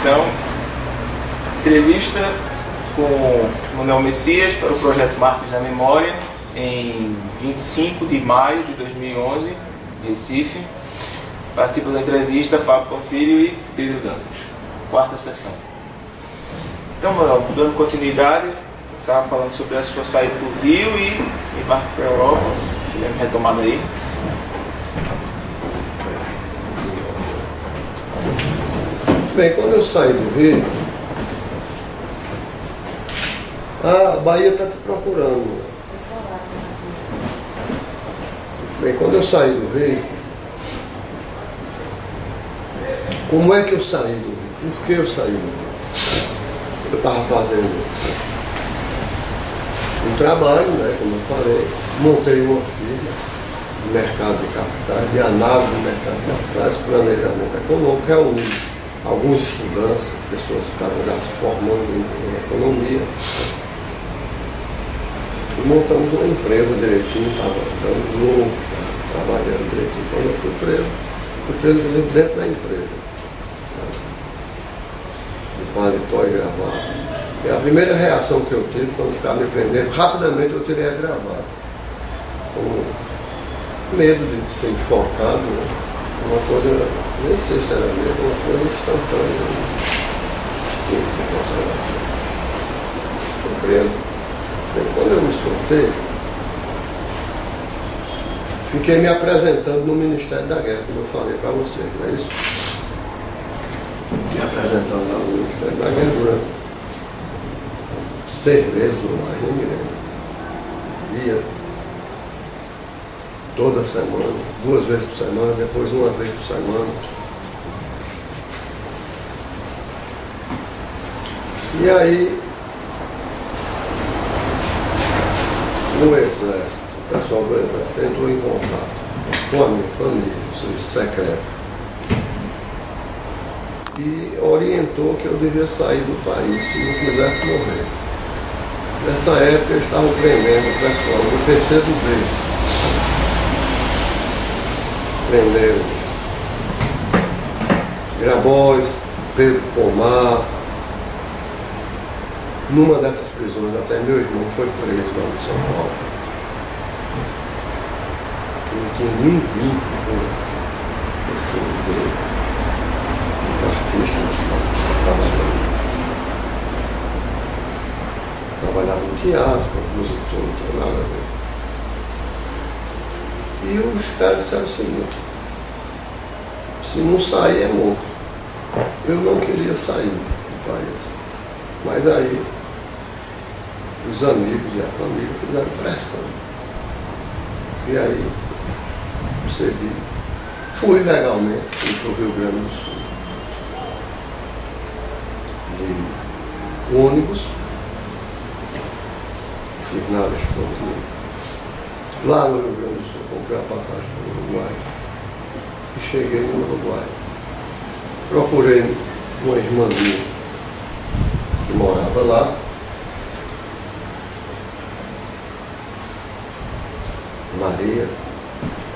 Então, entrevista com o Manuel Messias para o projeto Marcos da Memória, em 25 de maio de 2011, Recife. Participa da entrevista Fábio Porfírio e Pedro Dantas, quarta sessão. Então, Manuel, dando continuidade, estava falando sobre a sua saída do Rio e embarque para a Europa, retomada aí. Bem, quando eu saí do Rio, a Bahia está te procurando. Bem, quando eu saí do Rio, como é que eu saí do Rio? Por que eu saí do Rio? Eu estava fazendo um trabalho, né, como eu falei, montei uma firma de mercado de capitais, de análise do mercado de capitais, planejamento econômico, reuni alguns estudantes, pessoas que estavam já se formando em economia, e montamos uma empresa direitinho, estava dando lucro, trabalhando direitinho. Quando eu fui preso dentro da empresa, de paletó e gravata. E a primeira reação que eu tive quando os caras me prenderam, rapidamente eu tirei a gravata, com medo de ser enforcado, né? Uma coisa, nem sei se era mesmo, uma coisa instantânea, instinto de conservação. Fui preso. Quando eu me soltei, fiquei me apresentando no Ministério da Guerra, como eu falei para vocês, não é isso? Me apresentando lá no Ministério da Guerra durante 6 meses ou mais, nem me lembro. Ia toda semana, 2 vezes por semana, depois 1 vez por semana. E aí, o Exército, o pessoal do Exército entrou em contato com a minha família, o serviço secreto, e orientou que eu devia sair do país se não quisesse morrer. Nessa época eles estavam prendendo o pessoal do PCdoB. Prenderam Grabois, Pedro Pomar. Numa dessas prisões, até meu irmão foi preso lá em São Paulo. Que não tinha nenhum vínculo com esse artista trabalhava no teatro, compositor, não tinha nada a ver. E os caras disseram o seguinte: se não sair é morto. Eu não queria sair do país, mas aí os amigos e a família fizeram pressão. E aí cedi. Fui legalmente, fui para o Rio Grande do Sul de ônibus, fiz nada escondido. Lá no Rio Grande do Sul, comprei a passagem para o Uruguai e cheguei no Uruguai. Procurei uma irmã minha que morava lá. Maria,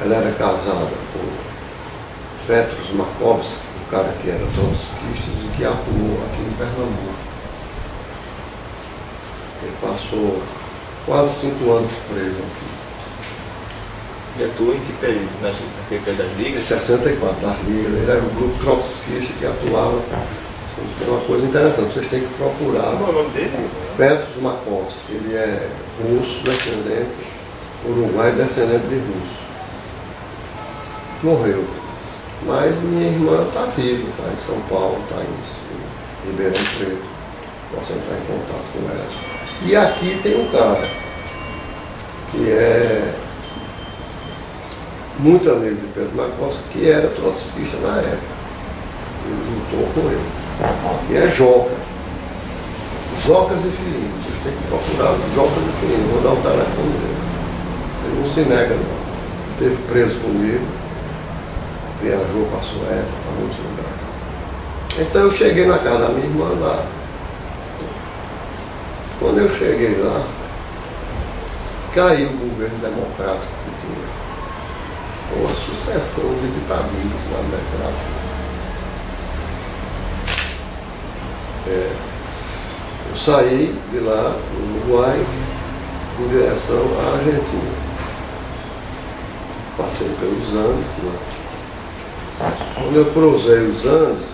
ela era casada com Petros Markovski, um cara que era trotskista e que atuou aqui em Pernambuco. Ele passou quase 5 anos preso aqui. E atua em que período? Naquele período das ligas? 64, das ligas. Ele era um grupo trotskista que atuava. Isso é uma coisa interessante, vocês têm que procurar. Qual é o nome dele? Petros Markovski, ele é russo, descendente, Uruguai, descendente de russo. Morreu. Mas minha irmã está viva, está em São Paulo, está em Ribeirão Preto. Posso entrar em contato com ela. E aqui tem um cara que é muito amigo de Pedro Markovski, que era trotskista na época. Ele lutou com ele. E é Joca. Jocas e Filhinhos. Vocês têm que procurar os Jocas e Filhinhos. Vou dar o telefone dele. Ele não se nega, não. Esteve preso comigo. Viajou para a Suécia, para muitos lugares. Então eu cheguei na casa da minha irmã lá. Quando eu cheguei lá, caiu o governo democrático que tinha. Uma sucessão de ditaduras na democrática. Eu saí de lá, do Uruguai, em direção à Argentina. Passei pelos Andes, né? Quando eu cruzei os Andes,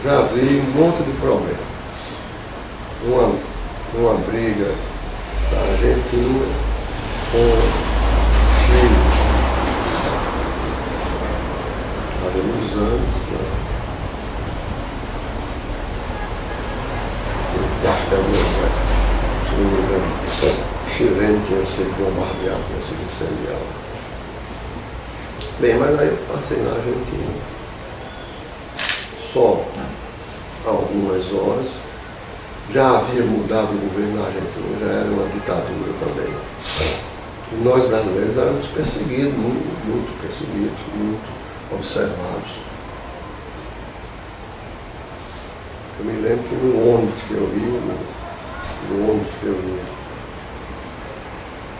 já vi um monte de problemas. Uma briga da Argentina com o Chile, ali nos Andes, né? O quartel do exército, se não me engano, o chileno tinha sido bombardeado, tinha sido incendiado. Bem, mas aí eu passei na Argentina só algumas horas. Já havia mudado o governo na Argentina, já era uma ditadura também. E nós brasileiros éramos perseguidos, muito perseguidos, muito observados. Eu me lembro que no ônibus que eu ia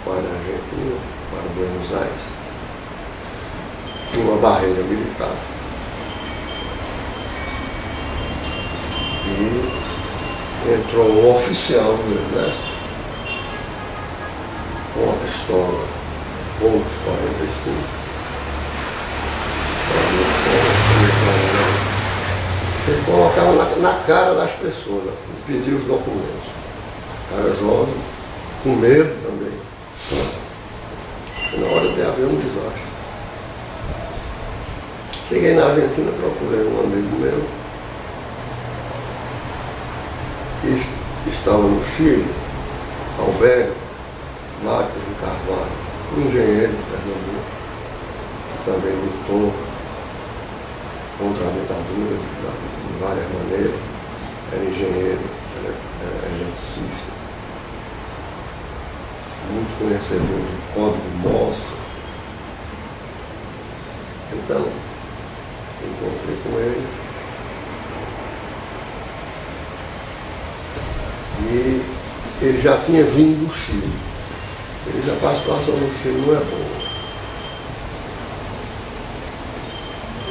para a Argentina, para Buenos Aires, tinha uma barreira militar. E entrou um oficial do exército com uma pistola Colt 45. Ele colocava na cara das pessoas, assim, pedia os documentos. O cara jovem, com medo também. E na hora de haver um desastre. Cheguei na Argentina, procurei um amigo meu que estava no Chile, Alberto Marcos de Carvalho, um engenheiro de Pernambuco, que também lutou contra a ditadura de várias maneiras, era engenheiro, era eletricista, muito conhecedor do código Morse. Então, encontrei com ele e ele já tinha vindo do Chile. Ele já passou a situação no Chile não é boa.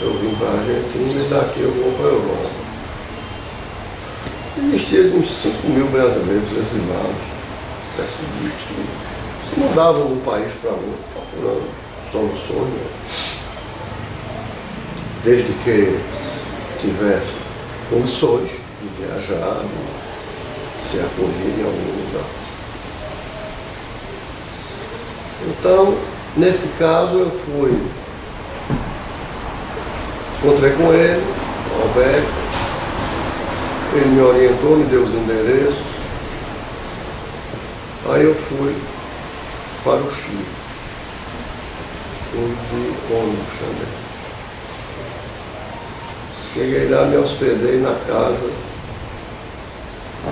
Eu vim para a Argentina e daqui eu vou para a Europa. Existiam uns 5 mil brasileiros exilados, perseguidos, que se mudavam de um país para outro, procurando soluções, né? Desde que tivesse condições de viajar, de ser acolhido em algum lugar. Então, nesse caso, eu encontrei com ele, o Alberto, ele me orientou, me deu os endereços, aí eu fui para o Chile, fui de ônibus também. Cheguei lá, me hospedei na casa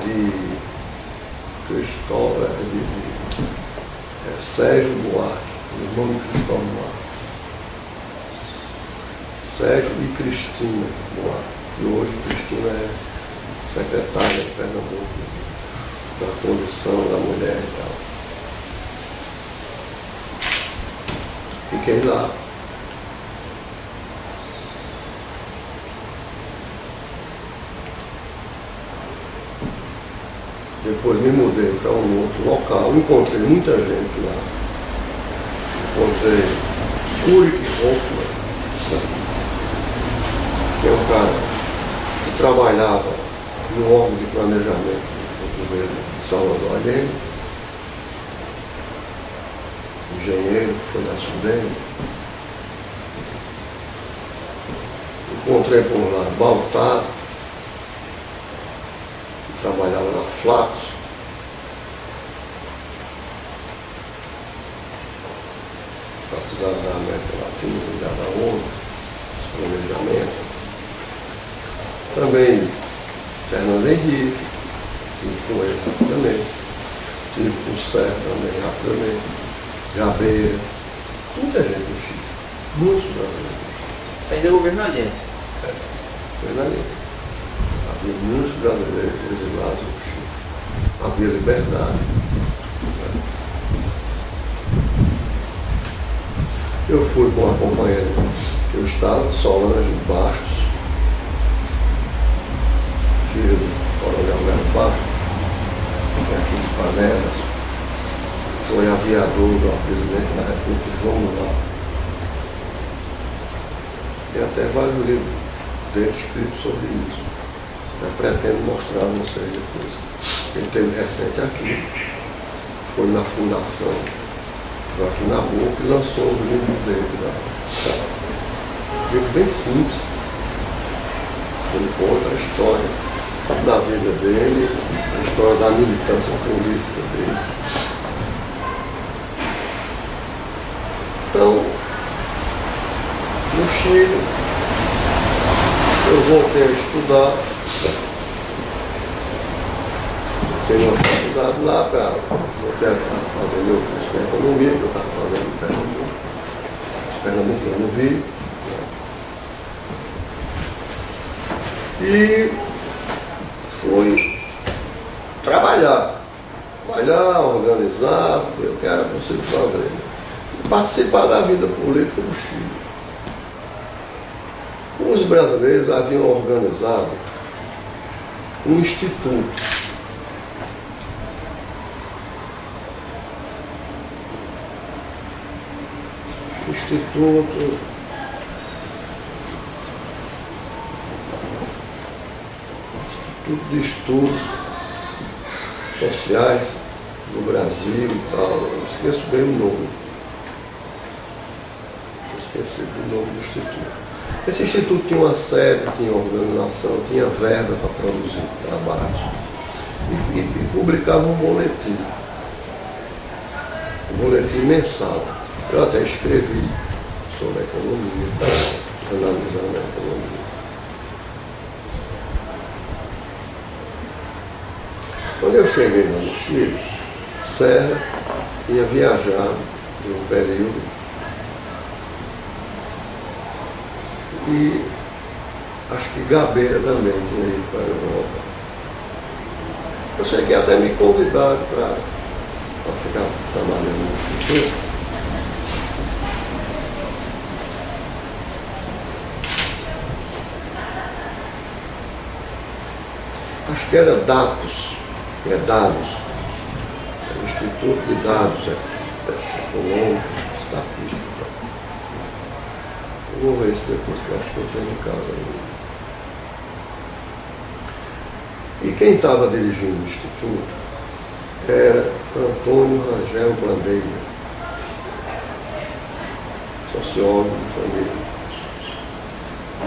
de Cristóvão, Sérgio Buarque, o irmão de Cristóvão Buarque. Sérgio e Cristina Buarque, que hoje Cristina é secretária de Pernambuco, da condição da mulher e tal. Fiquei lá. Depois me mudei para um outro local, encontrei muita gente lá. Encontrei Ulrich Hoffmann, que é um cara que trabalhava no órgão de planejamento do governo de Salvador Allende, engenheiro que foi da SUDEM. Encontrei por lá Baltar, que trabalhava na Flaxo. Faculdade da América Latina, ligada à ONU, planejamento. Também Fernando Henrique, tive com ele rapidamente. Tive com o Sérgio também rapidamente. Gabeira, muita gente no Chile, muitos brasileiros no Chile. Isso ainda é governo Allende. Governo Allende. Havia muitos brasileiros exilados no Chile. Havia liberdade. Eu fui com uma companheira que eu estava, Solange Bastos, filha do Coronel Melo Baixo, que é aqui de Panelas, foi aviador da presidência da República, João Goulart. Tem até vários livros dele escritos sobre isso. Eu pretendo mostrar a vocês depois. Ele teve recente aqui, foi na fundação Joaquim Nabuco e lançou o livro dele. Um livro bem simples. Ele conta a história da vida dele, a história da militância política dele. Então, no Chile, eu voltei a estudar. Tenho uma faculdade lá para voltar a fazer meu curso de economia, que eu estava fazendo em Pernambuco, no Rio. E fui trabalhar, organizar, ver o que era possível fazer. E participar da vida política do Chile. Os brasileiros haviam organizado um instituto. Instituto de Estudos Sociais do Brasil e tal. Eu esqueço bem o nome. Esqueci do nome do instituto. Esse instituto tinha uma sede, tinha organização, tinha verba para produzir trabalhos e publicava um boletim mensal. Eu até escrevi sobre a economia, analisando a economia. Quando eu cheguei lá no Chile, Serra tinha viajado em um período e acho que Gabeira também tinha ido para a Europa. Eu sei que até me convidaram para ficar trabalhando no Instituto. Acho que era dados, Instituto de Dados Econômicos, Estatística. Eu vou ver isso depois, que eu acho que eu tenho em casa ainda. E quem estava dirigindo o Instituto era Antônio Rangel Bandeira, sociólogo de família,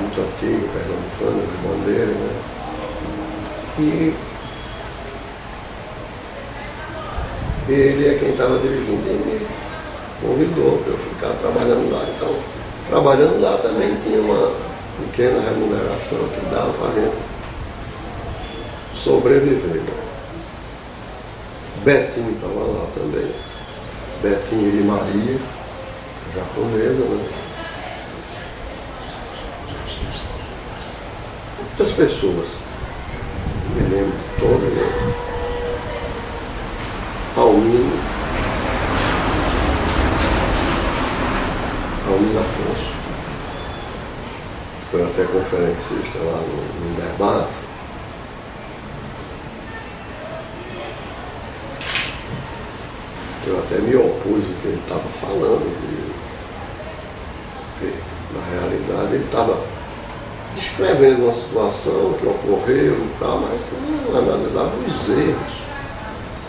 muito antigo, pernambucano, de Bandeira, né? E ele é quem estava dirigindo e me convidou para eu ficar trabalhando lá. Então, trabalhando lá também tinha uma pequena remuneração que dava para a gente sobreviver. Betinho estava lá também. Betinho de Maria, japonesa, né? Muitas pessoas. Me lembro de todas, né? Almino Afonso, foi até conferencista lá no debate. Eu até me opus ao que ele estava falando, porque na realidade ele estava descrevendo uma situação que ocorreu e tal, mas não analisava os erros.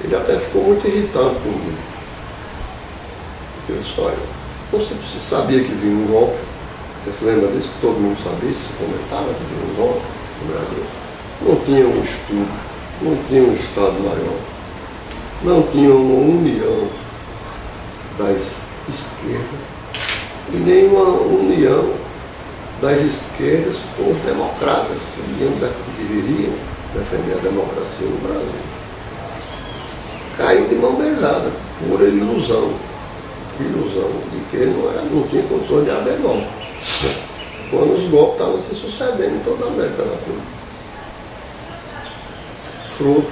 Ele até ficou muito irritado comigo. Eu disse, olha, você sabia que vinha um golpe? Você se lembra disso? Que todo mundo sabia, se comentava que vinha um golpe no Brasil. Não tinha um estudo, não tinha um Estado maior, não tinha uma união das esquerdas e nem uma união das esquerdas com os democratas que viriam defender a democracia no Brasil. Caiu de mão beijada, pura ilusão de que ele não tinha condições de haver golpe. Quando os golpes estavam se sucedendo em toda a América Latina. Fruto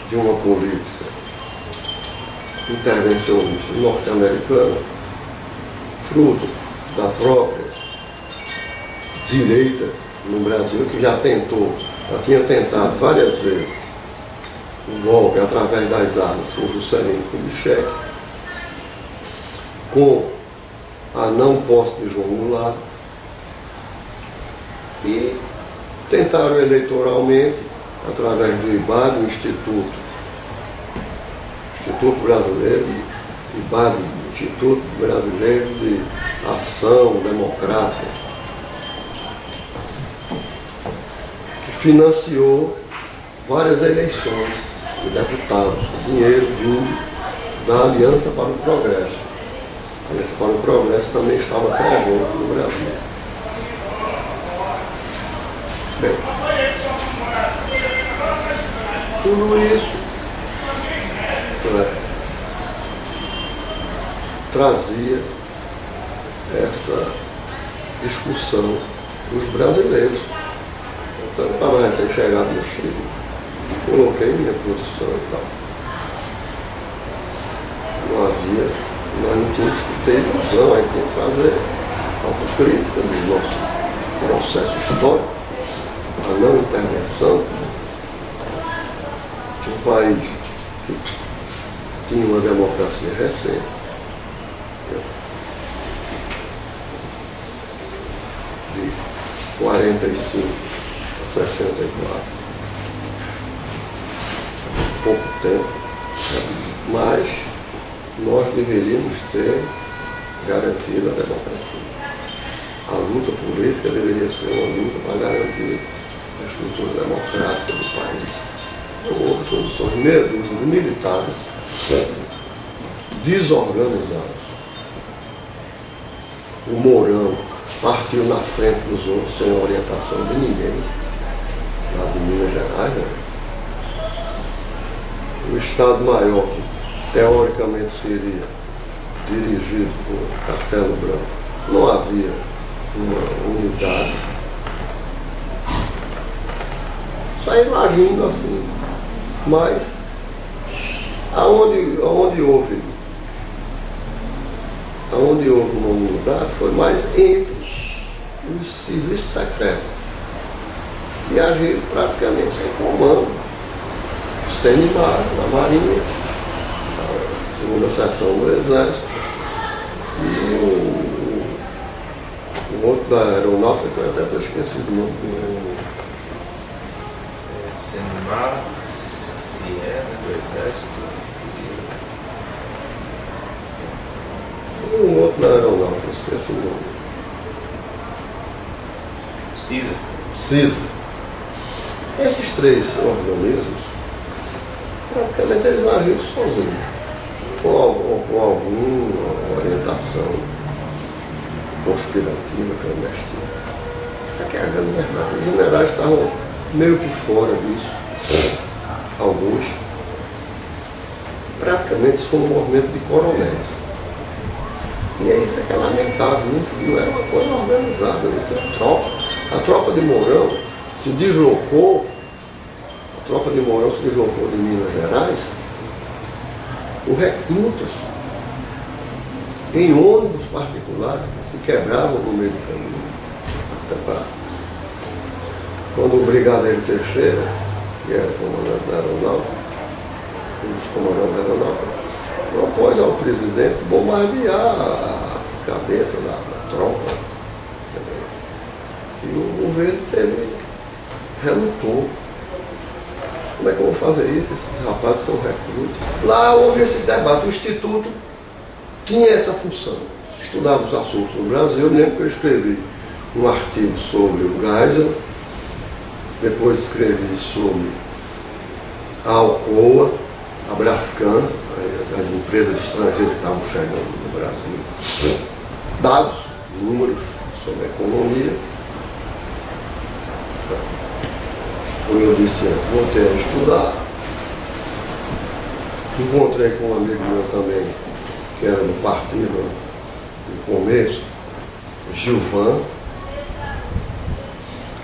de uma política intervencionista norte-americana, fruto da própria direita no Brasil, que já tentou já tinha tentado várias vezes o golpe através das armas com Juscelino Kubitschek, com a não posse de João Goulart, e tentaram eleitoralmente, através do IBAD, o Instituto Brasileiro, IBAD, Instituto Brasileiro de Ação Democrática, que financiou várias eleições de deputados, dinheiro vindo da Aliança para o Progresso. A Aliança para o Progresso também estava presente no Brasil. Bem, tudo isso trazia essa discussão dos brasileiros. Então, eu estava recém-chegado no Chile, coloquei minha posição e tal. Nós não tínhamos que ter ilusão, a gente tem que fazer autocrítica do nosso processo histórico, a não intervenção de um país que tinha uma democracia recente, de 45 a 64, pouco tempo, mas nós deveríamos ter garantido a democracia. A luta política deveria ser uma luta para garantir a estrutura democrática do país. Não houve condições, meia dúzia de militares desorganizados. O Mourão partiu na frente dos outros sem orientação de ninguém, lá de Minas Gerais, né? O Estado-Maior, que teoricamente seria dirigido por Castelo Branco, não havia uma unidade. Saíram agindo assim, mas aonde houve uma unidade foi mais entre os serviços secretos, e agiram praticamente sem comando, sem na Marinha, a segunda seção do Exército, e o outro da Aeronáutica, que eu até esqueci do nome do Senimar, do Exército. E um outro da Aeronáutica, esqueci o nome. CISA. Esses três organismos, praticamente eles agiram sozinhos, com alguma orientação conspirativa, clandestina. Essa aqui é a grande verdade. Os generais estavam meio que fora disso, alguns. Praticamente isso foi um movimento de coronéis. E é isso que é lamentável, não era uma coisa organizada, não tinha tropa. A tropa de Mourão se deslocou, de Minas Gerais com recrutas em ônibus particulares que se quebravam no meio do caminho. Até para... Quando o brigadeiro Teixeira, que era comandante da Aeronáutica, um dos comandantes da Aeronáutica, propôs ao presidente bombardear a cabeça da tropa. E o governo relutou. Como é que eu vou fazer isso? Esses rapazes são recrutas. Lá houve esse debate. O Instituto tinha essa função. Estudava os assuntos no Brasil. Eu lembro que eu escrevi um artigo sobre o Geisel, depois escrevi sobre a Alcoa, a Brascan, as empresas estrangeiras que estavam chegando no Brasil. Dados, números sobre a economia. Como eu disse antes, voltei a estudar. Encontrei com um amigo meu também, que era do partido no começo, Gilvan,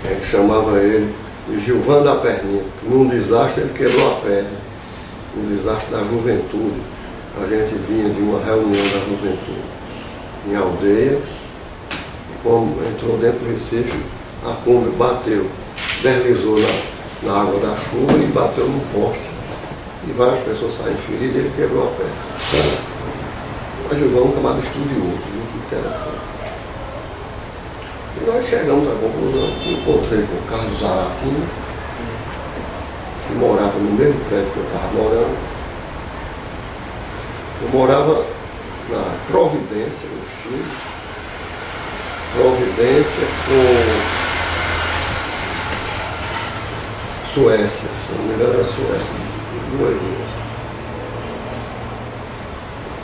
que a gente chamava ele de Gilvan da Perninha, porque num desastre ele quebrou a perna, um desastre da juventude. A gente vinha de uma reunião da juventude em Aldeia, e como entrou dentro do Recife, a Kombi bateu, deslizou na água da chuva e bateu no poste. E várias pessoas saíram feridas e ele quebrou a perna. Mas Gilvão é um camarada estudioso, muito interessante. E nós chegamos à conclusão, encontrei com o Carlos Zaratini, que morava no mesmo prédio que eu estava morando. Eu morava na Providência, no Chile. Providência com Suécia, se não me engano era Suécia, duas linhas.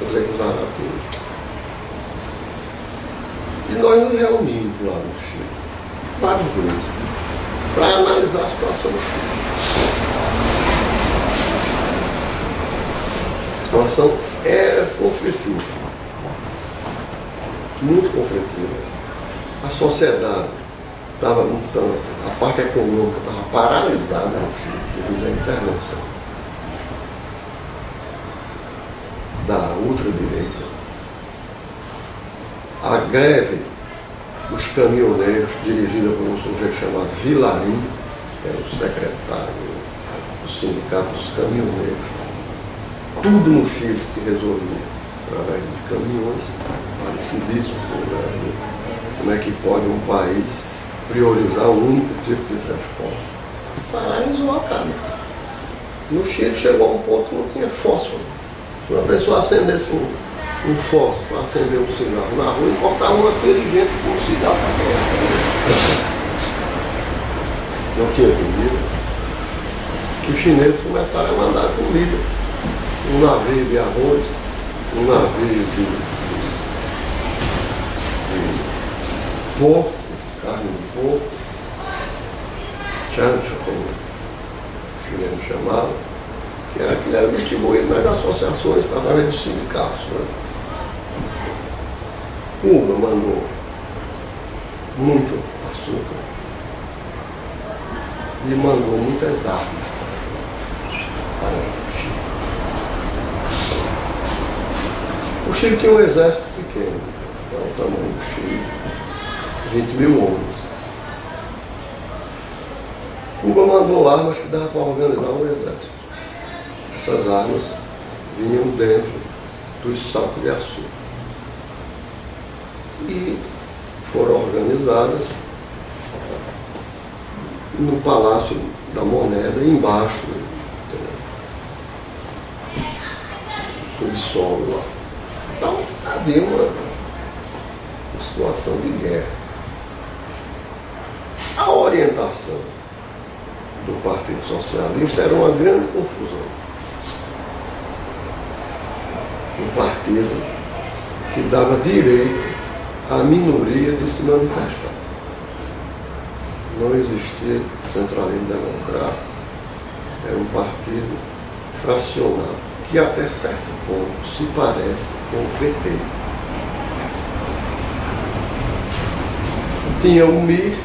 Encontrei com o Zaratini. E nós nos reunimos lá no Chile, vários grupos, para analisar a situação do Chile. A situação era conflitiva, muito conflitiva. A sociedade estava lutando, a parte econômica estava paralisada no Chile devido à intervenção da ultradireita. A greve dos caminhoneiros, dirigida por um sujeito chamado Vilarim, que era o secretário do Sindicato dos Caminhoneiros. Tudo no Chile se resolvia através de caminhões, parecidíssimo com o Brasil. Como é que pode um país priorizar um único tipo de transporte? Paralisou a câmara. No Chile chegou a um ponto que não tinha fósforo. Se uma pessoa acendesse um fósforo para acender um cigarro na rua, encontrava uma pilha de gente com um cigarro para acender. Não tinha comida. Os chineses começaram a mandar comida. Um navio de arroz, um navio de porco, carne de porco, chancho, como os chineses chamavam, que era distribuído nas associações através dos sindicatos. Né? Cuba mandou muito açúcar e mandou muitas armas para o Chile. O Chile tinha um exército pequeno, era o tamanho do Chile, 20 mil homens. Cuba mandou armas que dava para organizar um exército. Essas armas vinham dentro dos sacos de açúcar. E foram organizadas no Palácio da Moneda, embaixo, no subsolo lá. Então, havia uma situação de guerra. A orientação do Partido Socialista era uma grande confusão. Um partido que dava direito à minoria de se manifestar. Não existia centralismo democrático. Era um partido fracionado, que até certo ponto se parece com o PT. Tinha o MIR,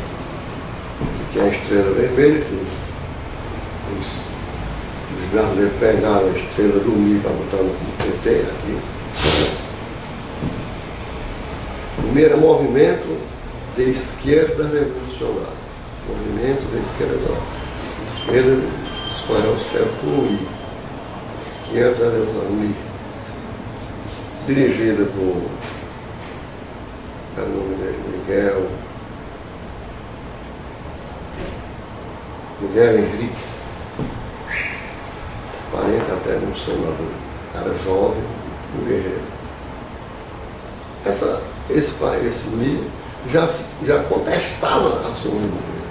que é a estrela vermelha, que os brasileiros pegaram a estrela do MIR para botar no PT aqui. O MIR era Movimento de Esquerda Revolucionária. Movimento de Esquerda, esquerda espanhol se quer com o I. Esquerda Revolucionária. Dirigida por, era o nome dele, Miguel Henriques, parente até de um senador, cara jovem, um guerreiro. Esse MIR já contestava a ação do governo.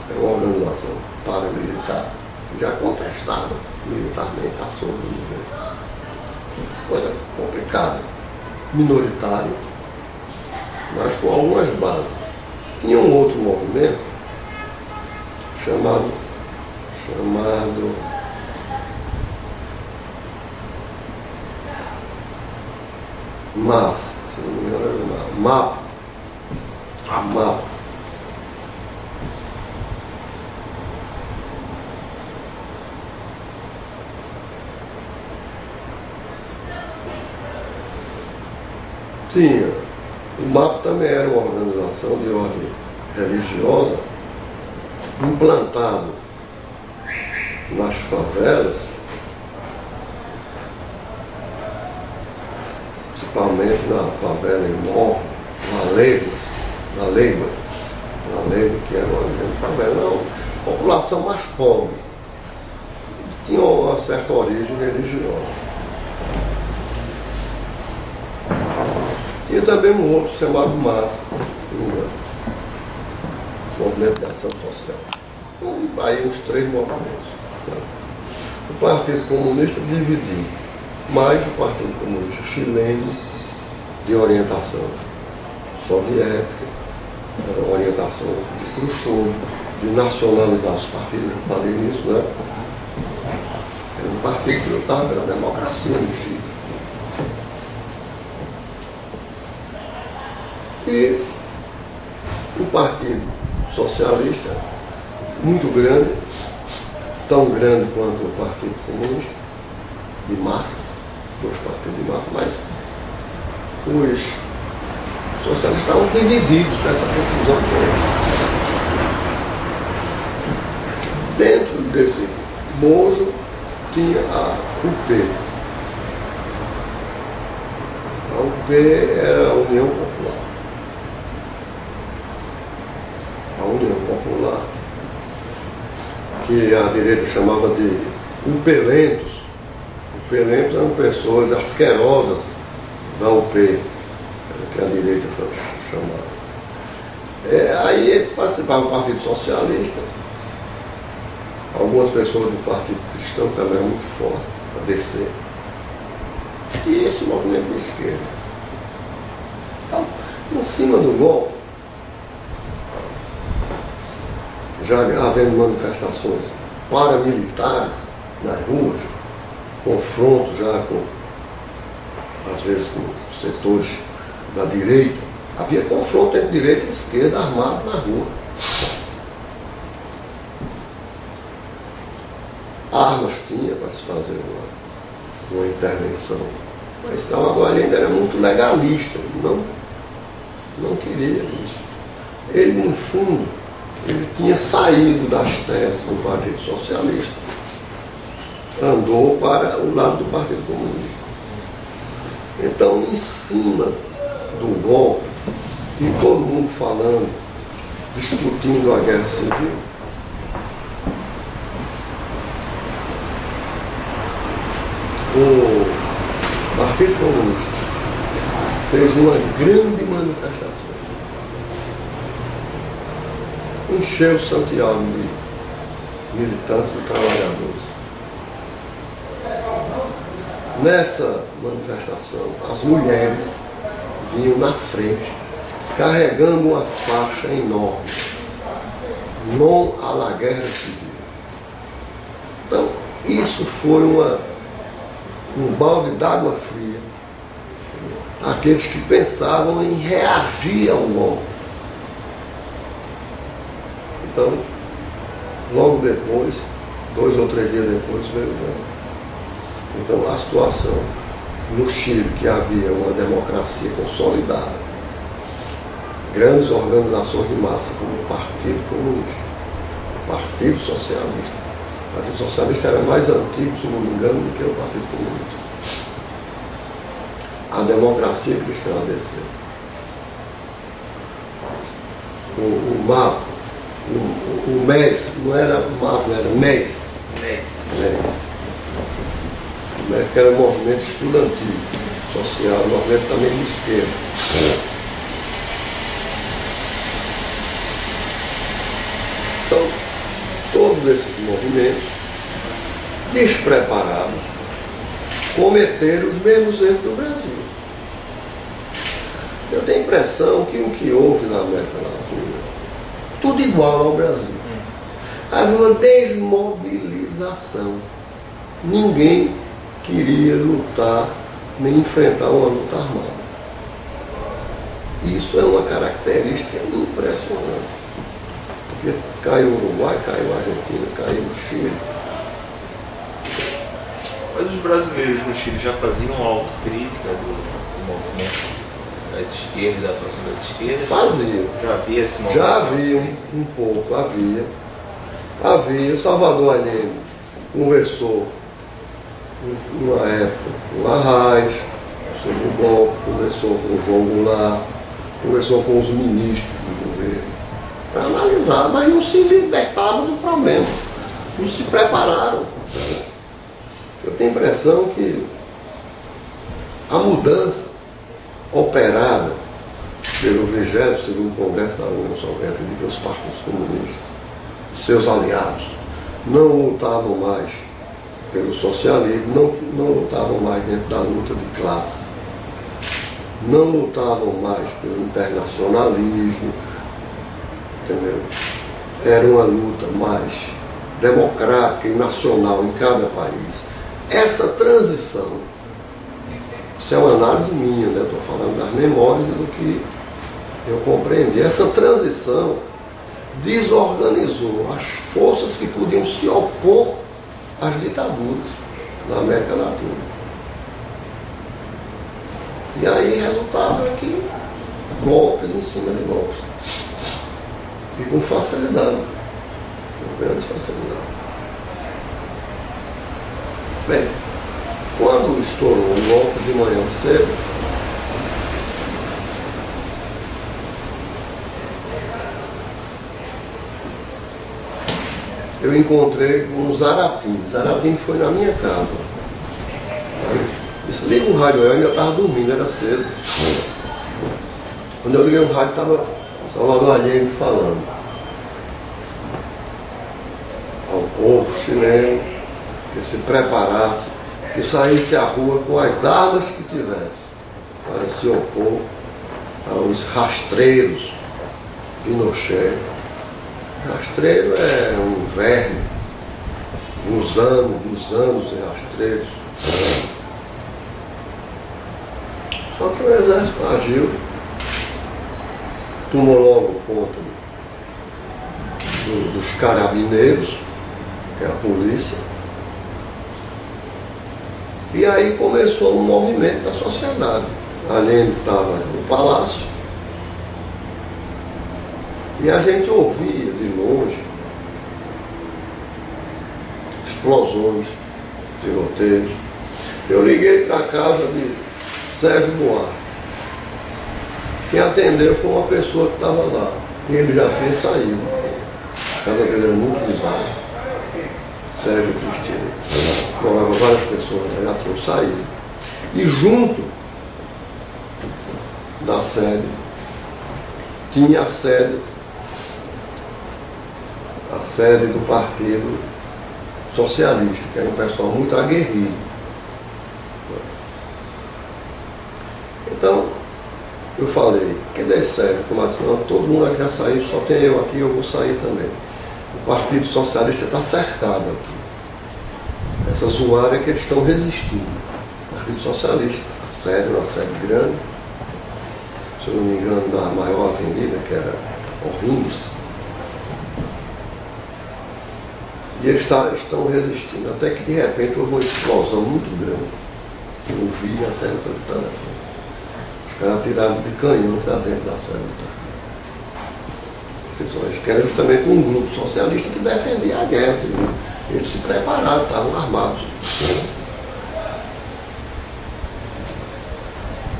Era uma organização paramilitar, já contestava militarmente a ação do governo. Coisa complicada, minoritário, mas com algumas bases. Tinha um outro movimento chamado MAS, se não me engano era MAP. MAP. Tinha. O MAP também era uma organização de ordem religiosa implantado nas favelas, principalmente na favela enorme, na Leiba, que era uma grande favela, não, população mais pobre, tinha uma certa origem religiosa. Tinha também um outro chamado MASA, Movimento de Ação Social. Então, aí uns 3 movimentos. O Partido Comunista dividiu, mais o Partido Comunista chileno, de orientação soviética, orientação de Khrushchev, de nacionalizar os partidos, eu falei nisso, né? Era um partido que lutava pela democracia no Chile. E o Partido Socialista, muito grande, tão grande quanto o Partido Comunista, de massas, 2 partidos de massa, mas os socialistas estavam divididos nessa confusão toda. Dentro desse bojo tinha a UP. A UP era a União Popular. A União Popular, que a direita chamava de upelentos. Upelentos eram pessoas asquerosas da UP, que a direita chamava. Aí participava do Partido Socialista, algumas pessoas do Partido Cristão também eram muito fortes, a DC. E esse movimento de esquerda. Então, em cima do golpe, já havendo manifestações paramilitares nas ruas, confronto já com, às vezes, com setores da direita, havia confronto entre direita e esquerda armado na rua. Armas tinha para se fazer uma intervenção, mas Salvador ainda era muito legalista, não queria isso. Ele, no fundo, ele tinha saído das teses do Partido Socialista, andou para o lado do Partido Comunista. Então, em cima do golpe, e todo mundo falando, discutindo a guerra civil, o Partido Comunista fez uma grande manifestação. Encheu Santiago de militantes e trabalhadores. Nessa manifestação, as mulheres vinham na frente, carregando uma faixa enorme, non à la guerra civil. Então, isso foi um balde d'água fria àqueles que pensavam em reagir ao golpe. Então, logo depois, 2 ou 3 dias depois, veio o golpe. Então, a situação no Chile, que havia uma democracia consolidada, grandes organizações de massa, como o Partido Comunista, o Partido Socialista. O Partido Socialista era mais antigo, se não me engano, do que o Partido Comunista. A democracia cristã desceu. O MAP, o MES, não era MAS, não era MES. O MES, que era um movimento estudantil, social, um movimento também de esquerda. Então, todos esses movimentos, despreparados, cometeram os mesmos erros do Brasil. Eu tenho a impressão que o que houve na América Latina, tudo igual ao Brasil. Havia uma desmobilização. Ninguém queria lutar, nem enfrentar uma luta armada. Isso é uma característica impressionante. Porque caiu o Uruguai, caiu a Argentina, caiu o Chile. Mas os brasileiros no Chile já faziam autocrítica do movimento das esquerdas, da atuação das esquerdas? Faziam. Já havia esse movimento? Já havia um pouco, havia. O Salvador Allende conversou, numa época, com o Arraes, sobre o golpe, conversou com o João Goulart, conversou com os ministros do governo, para analisar, mas não se libertaram do problema, não se prepararam. Eu tenho a impressão que a mudança operada pelo 22º Congresso da União Soviética e pelos partidos comunistas, seus aliados, não lutavam mais pelo socialismo, não lutavam mais dentro da luta de classe, não lutavam mais pelo internacionalismo, entendeu? Era uma luta mais democrática e nacional em cada país. Essa transição, isso é uma análise minha, né? Estou falando das memórias e do que eu compreendi. Essa transição desorganizou as forças que podiam se opor às ditaduras na América Latina. E aí resultado é que golpes em cima de golpes. E com facilidade. Com grande facilidade. Bem, quando estourou o golpe de manhã cedo, eu encontrei um Zaratini. Zaratini foi na minha casa. Disse, liga o rádio, eu ainda estava dormindo, era cedo. Quando eu liguei o rádio, estava Salvador Allende falando ao povo chileno que se preparasse, que saísse à rua com as armas que tivesse para se opor aos rastreiros Pinochet. Rastreiro é um verme, dos anos em rastreiros. Só que o exército agiu, tomou logo conta dos carabineiros, que é a polícia, e aí começou um movimento da sociedade. Allende estava no palácio, e a gente ouvia de longe explosões, tiroteios. Eu liguei para a casa de Sérgio Buarque. Quem atendeu foi uma pessoa que estava lá. E ele já tinha saído. A casa dele era muito bizarra. Sérgio Cristina. Moravam várias pessoas, já tinham saído. E junto da sede tinha a sede do Partido Socialista, que era um pessoal muito aguerrido. Então, eu falei, cadê Sérgio? Como disse, não, todo mundo aqui já saiu, só tem eu aqui, eu vou sair também. O Partido Socialista está cercado aqui. Essa zoada é que eles estão resistindo. O Partido Socialista, uma sede grande, se eu não me engano, na maior avenida, que era O'Higgins. E eles estão resistindo, até que de repente houve uma explosão muito grande. Eu vi até no telefone. Os caras tiraram de canhão para dentro da sede do Eles querem justamente um grupo socialista que defendia a guerra civil. Eles se prepararam, estavam armados.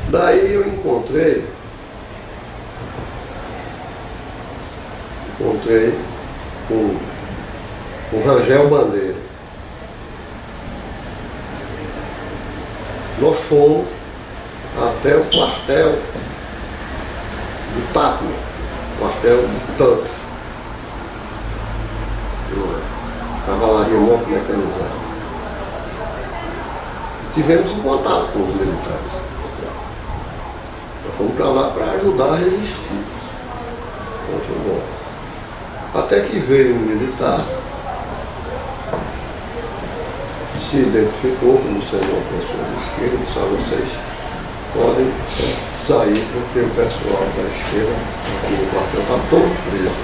Daí eu encontrei com o Rangel Bandeira. Nós fomos até o quartel do TAPME, quartel de tanques, cavalaria moto mecanizada. Tivemos um contato com os militares. Nós fomos para lá para ajudar a resistir contra o golpe. Até que veio um militar, se identificou como sendo uma pessoa de esquerda, e só vocês podem sair, porque o pessoal da esquerda aqui no quartel está todo preso.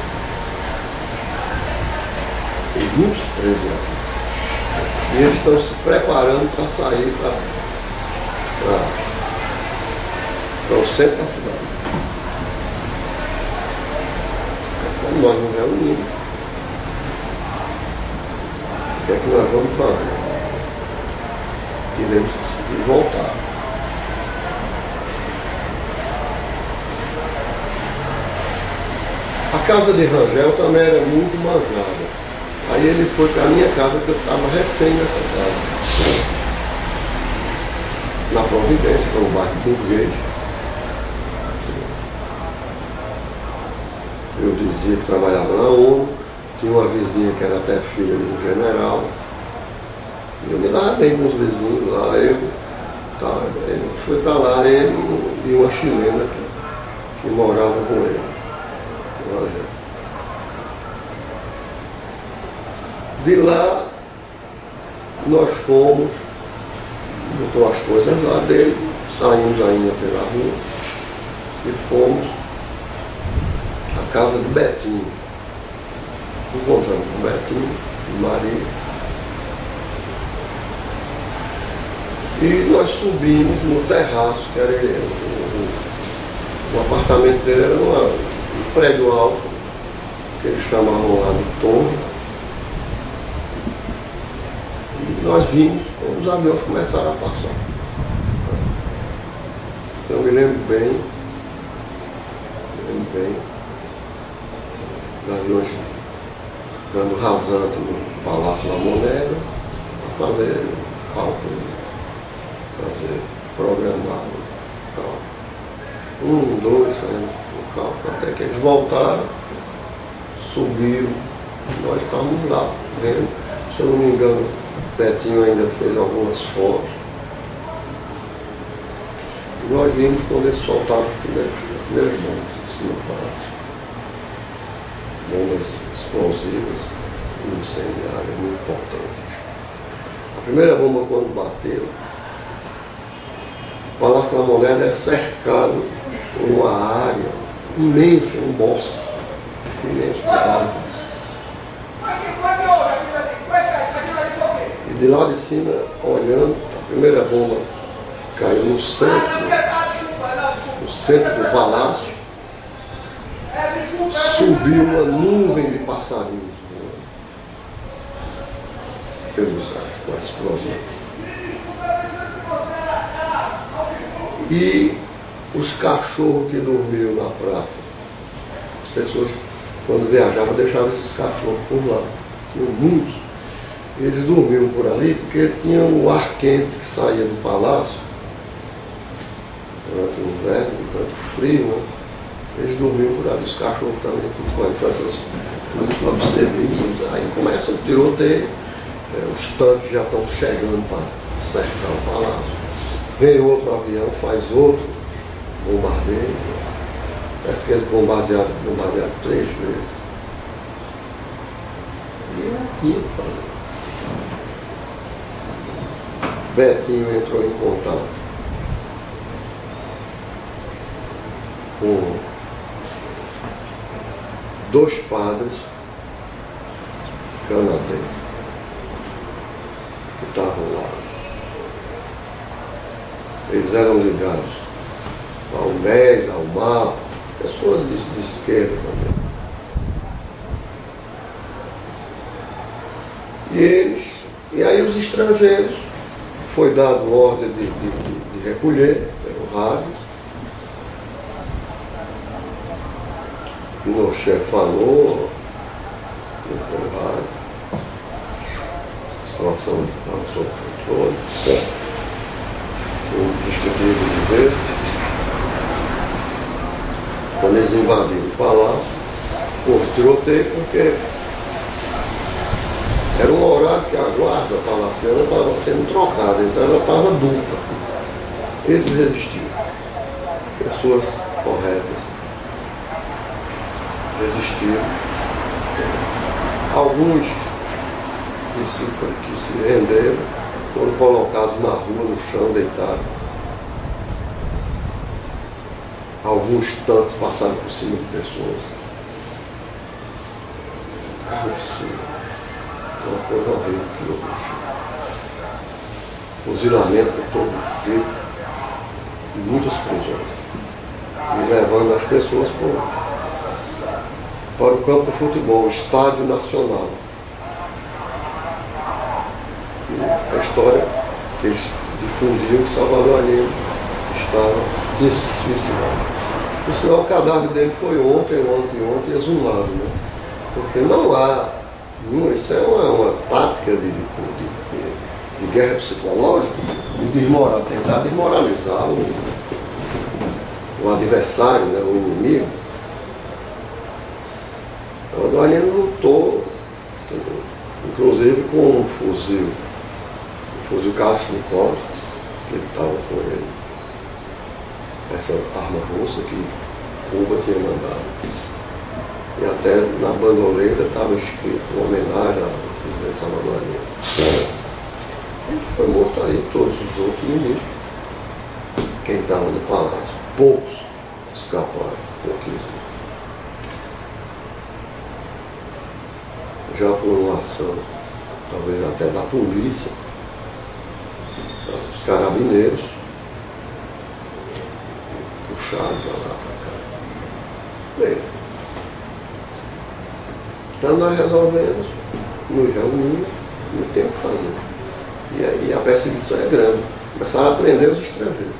Tem muitos presos aqui. E eles estão se preparando para sair para o centro da cidade. Como nós nos reunimos, que é que nós vamos fazer? Tivemos que voltar. A casa de Rangel também era muito manjada. Aí ele foi para a minha casa, que eu estava recém nessa casa. Na Providência, que é um bairro burguês. Eu dizia que trabalhava na ONU, tinha uma vizinha que era até filha de um general. E eu me dava bem com os vizinhos lá, ele foi para lá, ele e uma chilena que morava com ele. De lá, nós fomos, botou as coisas lá dele, saímos ainda pela rua e fomos à casa de Betinho. Encontramos com Betinho e Maria. E nós subimos no terraço, que era o apartamento dele era um prédio alto, que eles chamavam lá de torre. E nós vimos quando os aviões começaram a passar. Eu me lembro bem, os aviões dando rasante no Palácio da Moneda, para fazer cálculo, fazer programado. 1, 2, no cálculo, até que eles voltaram, subiram, nós estávamos lá, vendo. Se eu não me engano, Betinho ainda fez algumas fotos. E nós vimos quando eles soltaram os primeiros bombas em cima do palácio. Bombas explosivas e incendiárias muito potentes. A primeira bomba, quando bateu, o Palácio da Moneda é cercado por uma área imensa, um bosque imenso de árvores. E de lá de cima, olhando, a primeira bomba caiu no centro do palácio, subiu uma nuvem de passarinhos pelos ares, com a explosão. E os cachorros que dormiam na praça, as pessoas, quando viajavam, deixavam esses cachorros por lá. Tinham muitos. Eles dormiam por ali porque tinha o ar quente que saía do palácio durante o inverno, durante o frio, né? Eles dormiam por ali, os cachorros também, tudo com essas coisas para observar. Aí começa o tiroteio, os tanques já estão chegando para cercar o palácio. Vem outro avião, faz outro bombardeio. Parece que eles bombardearam 3 vezes. E eu tinha que fazer. Betinho entrou em contato com 2 padres canadenses que estavam lá. Eles eram ligados ao MES, ao MAP, pessoas de esquerda também. E aí os estrangeiros, foi dado ordem de recolher pelo rádio. O meu chefe falou pelo rádio, a situação estava sob controle. O distribuído de vez, quando eles invadiram o palácio, houve tiroteio porque era um horário que a guarda palaciana estava sendo trocada, então ela estava dupla. Eles resistiram. Pessoas corretas resistiram. Alguns que se renderam foram colocados na rua, no chão, deitados. Alguns tantos passaram por cima de pessoas. Uma coisa horrível que houve no chão. Fuzilamento por todo tipo e muitas prisões. E levando as pessoas para o campo de futebol, o Estádio Nacional. história que eles difundiam que Salvador Allende tinha se suicidado. Por sinal, o cadáver dele foi ontem exumado, né? Porque não há, isso é uma tática de guerra psicológica, de tentar desmoralizar o adversário, né, o inimigo. O Allende lutou, inclusive com um fuzil Kalashnikov, que ele estava com ele, essa arma russa que Cuba tinha mandado. E até na bandoleira estava escrito uma homenagem ao presidente Salvador Allende. Ele foi morto aí, todos os outros ministros. Quem estava no palácio, poucos escaparam, pouquíssimos. Já por uma ação, talvez até da polícia, os carabineiros puxaram para lá, para cá. Bem, então nós resolvemos, nos reunimos, não tem o que fazer. E aí a perseguição é grande. Começaram a prender os estrangeiros,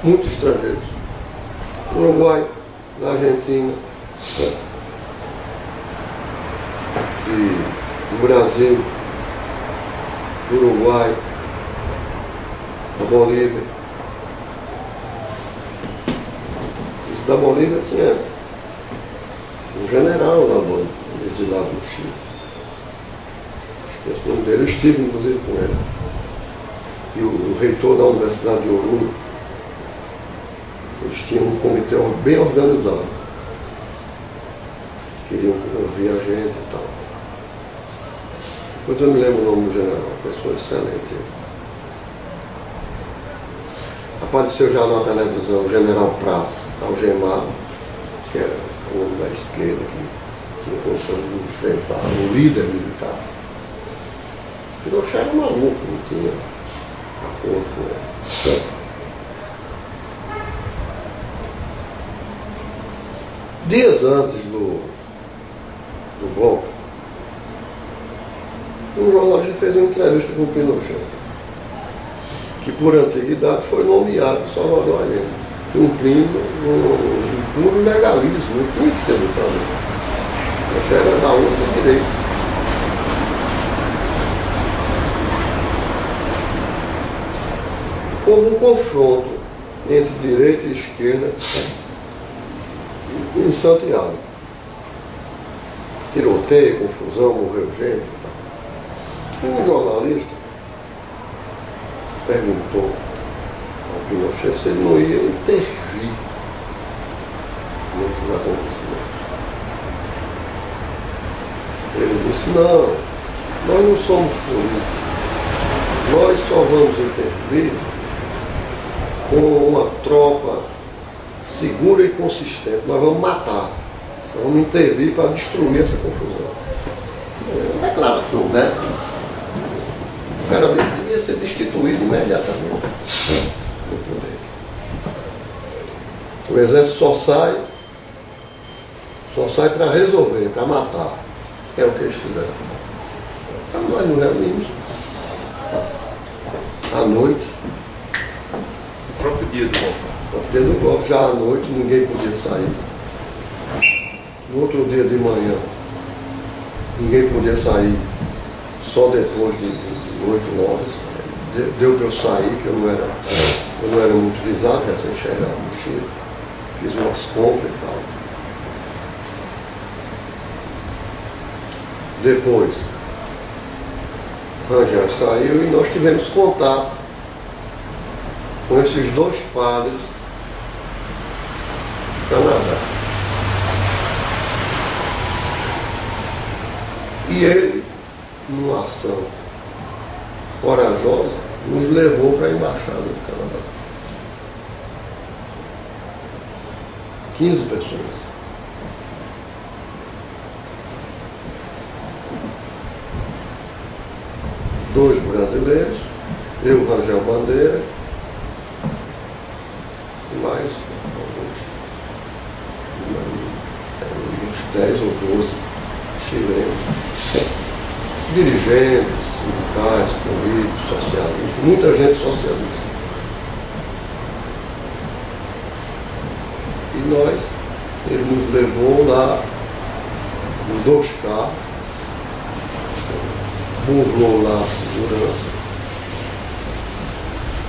muitos estrangeiros. No Uruguai, na Argentina, e no Brasil, no Uruguai, na Bolívia. Da Bolívia tinha um general lá exilado no Chile. Esqueço o nome dele, eu estive inclusive com ele. E o reitor da Universidade de Oruro, eles tinham um comitê bem organizado. Queriam ouvir a gente e tal. Depois eu não me lembro o nome do general, uma pessoa excelente. Apareceu já na televisão o general Prats, algemado, que era o homem da esquerda que tinha condições de enfrentar o líder militar. Pinochet era maluco, não tinha acordo com ele. Dias antes do golpe, um jornalista fez uma entrevista com o Pinochet, que por antiguidade foi nomeado Salvador Allende, cumprindo um puro legalismo, não tinha que ter lutado. Pinochet era da outra direita. Houve um confronto entre direita e esquerda em Santiago. Tiroteio, confusão, morreu gente e tal. E um jornalista perguntou ao Pinochet se ele não ia intervir nesses acontecimentos. Ele disse, não, nós não somos polícia. Nós só vamos intervir com uma tropa segura e consistente. Nós vamos matar. Nós vamos intervir para destruir essa confusão. Uma declaração dessa, o cara devia ser destituído imediatamente do poder. O exército só sai para resolver, para matar. É o que eles fizeram. Então nós nos reunimos à noite. No próprio dia do golpe. No próprio dia do golpe, já à noite, ninguém podia sair. No outro dia de manhã, ninguém podia sair só depois de 8 horas. Deu para eu sair, que eu não era muito visado, recém-chegado no Chile. Fiz umas compras e tal. Depois, Rangel saiu e nós tivemos contato com esses 2 padres do Canadá. E ele, numa ação corajosa, nos levou para a embaixada do Canadá. 15 pessoas. Dois brasileiros, eu, Rangel Bandeira, e mais uns 10 ou 12 chilenos, dirigentes, sindicais, políticos, socialistas, muita gente socialista. E ele nos levou lá em 2 carros, burlou lá a segurança,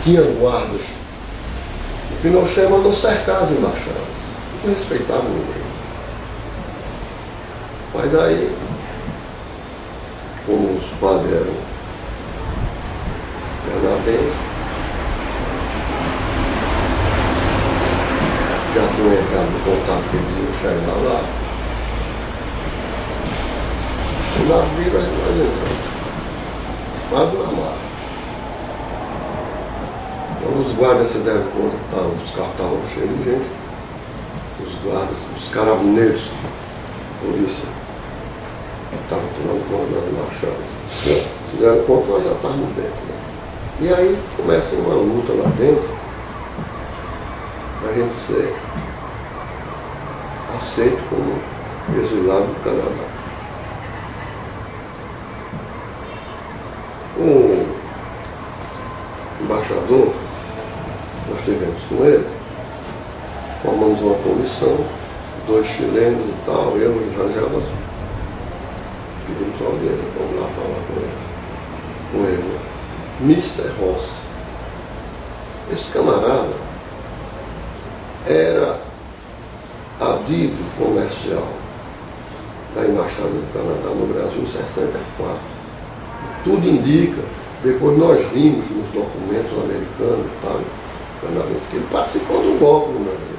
tinha guardas. O Pinochet mandou cercar as embaixadas, não respeitava ninguém. Mas aí, como os padres eram canadenses, já tinham entrado no contato que eles iam chegar lá. O navio aí nós entramos, quase na mar. Quando os guardas se deram conta que os carros estavam cheios de gente, os guardas, os carabineiros, polícia, estavam tomando conta das embaixadas. Se deram conta, nós já estávamos dentro. Né? E aí começa uma luta lá dentro para a gente ser aceito como exilado do Canadá. O embaixador, nós estivemos com ele, formamos uma comissão, 2 chilenos e tal, eu e Rangel, pedimos uma audiência, vamos lá falar com ele. Mr. Ross. Esse camarada era adido comercial da Embaixada do Canadá no Brasil em 64. Tudo indica, depois nós vimos nos documentos americanos e tal, canadenses, que ele participou do golpe no Brasil.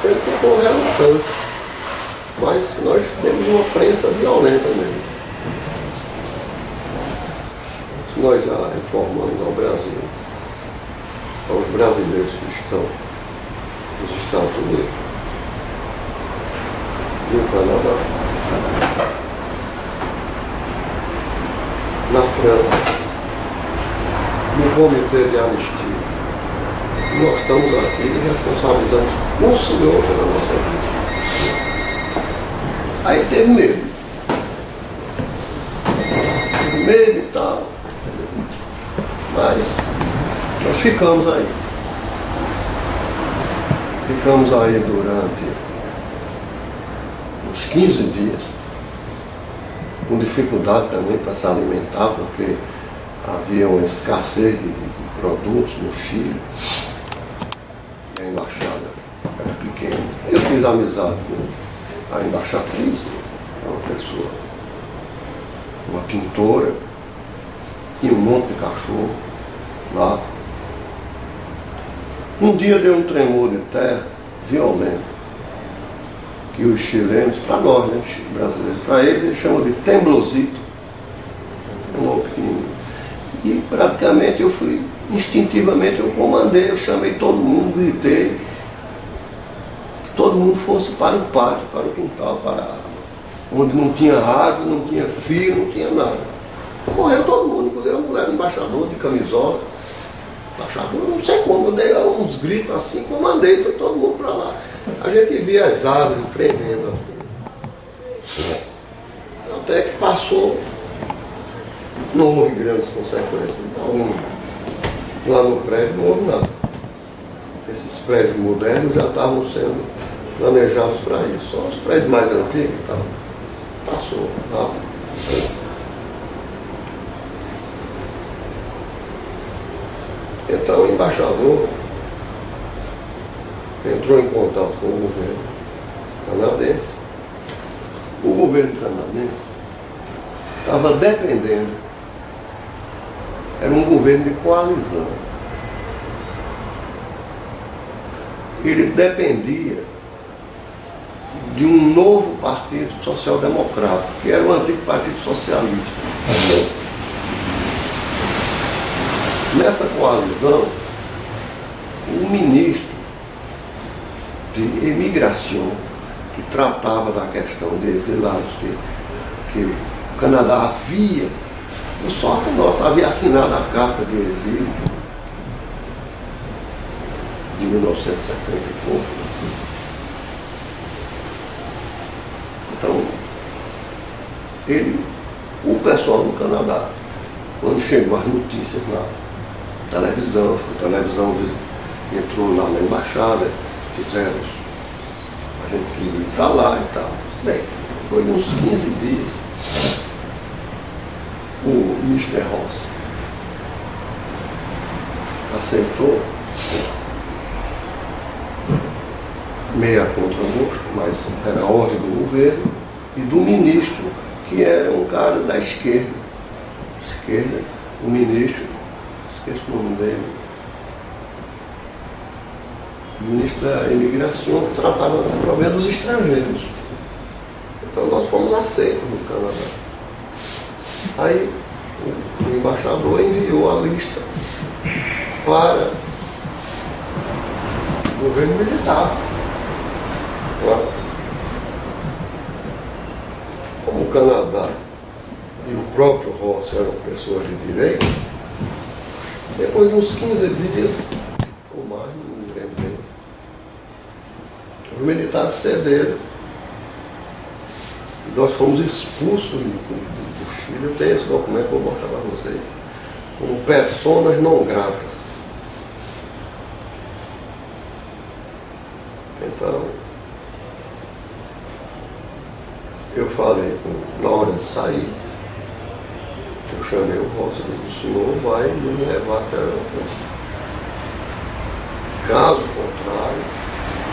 Ele ficou relutante, mas nós temos uma prensa violenta nele. Nós já informamos ao Brasil, aos brasileiros que estão nos Estados Unidos, no Canadá, na França, no Comitê de Anistia. Nós estamos aqui e responsabilizamos o senhor pela nossa vida. Aí teve medo. Teve medo e tal. Mas nós ficamos aí. Ficamos aí durante uns 15 dias, com dificuldade também para se alimentar, porque havia uma escassez de produtos no Chile. E a embaixada era pequena. Eu fiz amizade com a embaixatriz, uma pessoa, uma pintora, tinha um monte de cachorro lá. Um dia deu um tremor de terra violento, que os chilenos, para nós, né, brasileiros, para eles chamam de temblorcito, tremor pequenininho. E praticamente eu fui, instintivamente eu comandei, eu chamei todo mundo, gritei, que todo mundo fosse para o pátio, para o quintal, para onde não tinha rádio, não tinha fio, não tinha nada. Correu todo mundo, inclusive a mulher do embaixador de camisola. Embaixador, não sei como, eu dei uns gritos assim, comandei, foi todo mundo para lá. A gente via as árvores tremendo assim. Até que passou, não houve grandes consequências. Então, lá no prédio não houve nada. Esses prédios modernos já estavam sendo planejados para isso. Só os prédios mais antigos e tal. Passou rápido. Então o embaixador entrou em contato com o governo canadense. O governo canadense estava dependendo, era um governo de coalizão. Ele dependia de um novo partido social-democrata, que era o antigo Partido Socialista. Nessa coalizão, o ministro de imigração, que tratava da questão de exilados, que o Canadá havia, por sorte nossa, havia assinado a Carta de Exílio de 1960 e pouco. Então, o pessoal do Canadá, quando chegou as notícias lá, televisão, a televisão entrou lá na embaixada, fizeram, a gente queria ir para lá e tal. Bem, foi uns 15 dias, o Mr. Ross aceitou, meia contra-gosto, mas era a ordem do governo, e do ministro, que era um cara da esquerda, o ministro, esqueço o nome dele, o ministro da imigração, que tratava do problema dos estrangeiros. Então nós fomos aceitos no Canadá. Aí o embaixador enviou a lista para o governo militar. Como o Canadá e o próprio Ross eram pessoas de direito, depois de uns 15 dias, ou mais, não me lembro bem, os militares cederam e nós fomos expulsos do Chile. Eu tenho esse documento, vou mostrar para vocês, como personas não gratas. Então, eu falei, na hora de sair, eu chamei o Ross e disse: o senhor vai nos levar até o aeroporto. Caso contrário,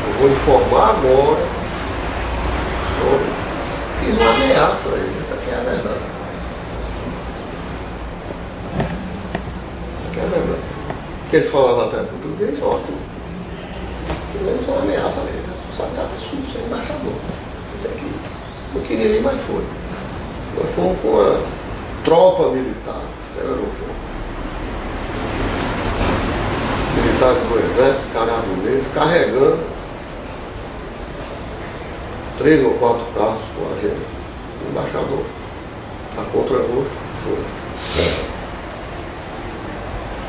eu vou informar agora sobre. Fiz uma ameaça a ele, essa aqui é a verdade. Essa aqui é a verdade. Que ele falava até português, ótimo. Fizemos uma ameaça a ele, só que estava sujo, sem embaixador. Não queria ir, mas foi. Nós fomos com a tropa militar até o aeroporto. Militares do Exército, Carabineiro, carregando 3 ou 4 carros com a gente. O embaixador, a contragosto, foi.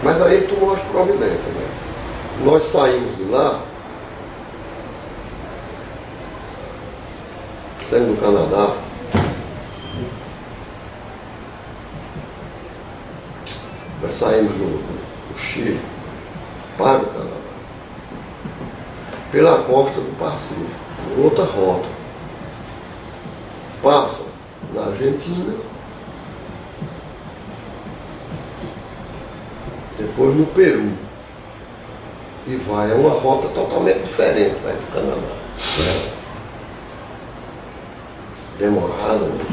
Mas aí tomou as providências, né? Nós saímos de lá, saímos do Canadá, nós saímos do Chile para o Canadá, pela costa do Pacífico, outra rota. Passa na Argentina, depois no Peru, e vai, é uma rota totalmente diferente, vai para o Canadá. Demorada, né?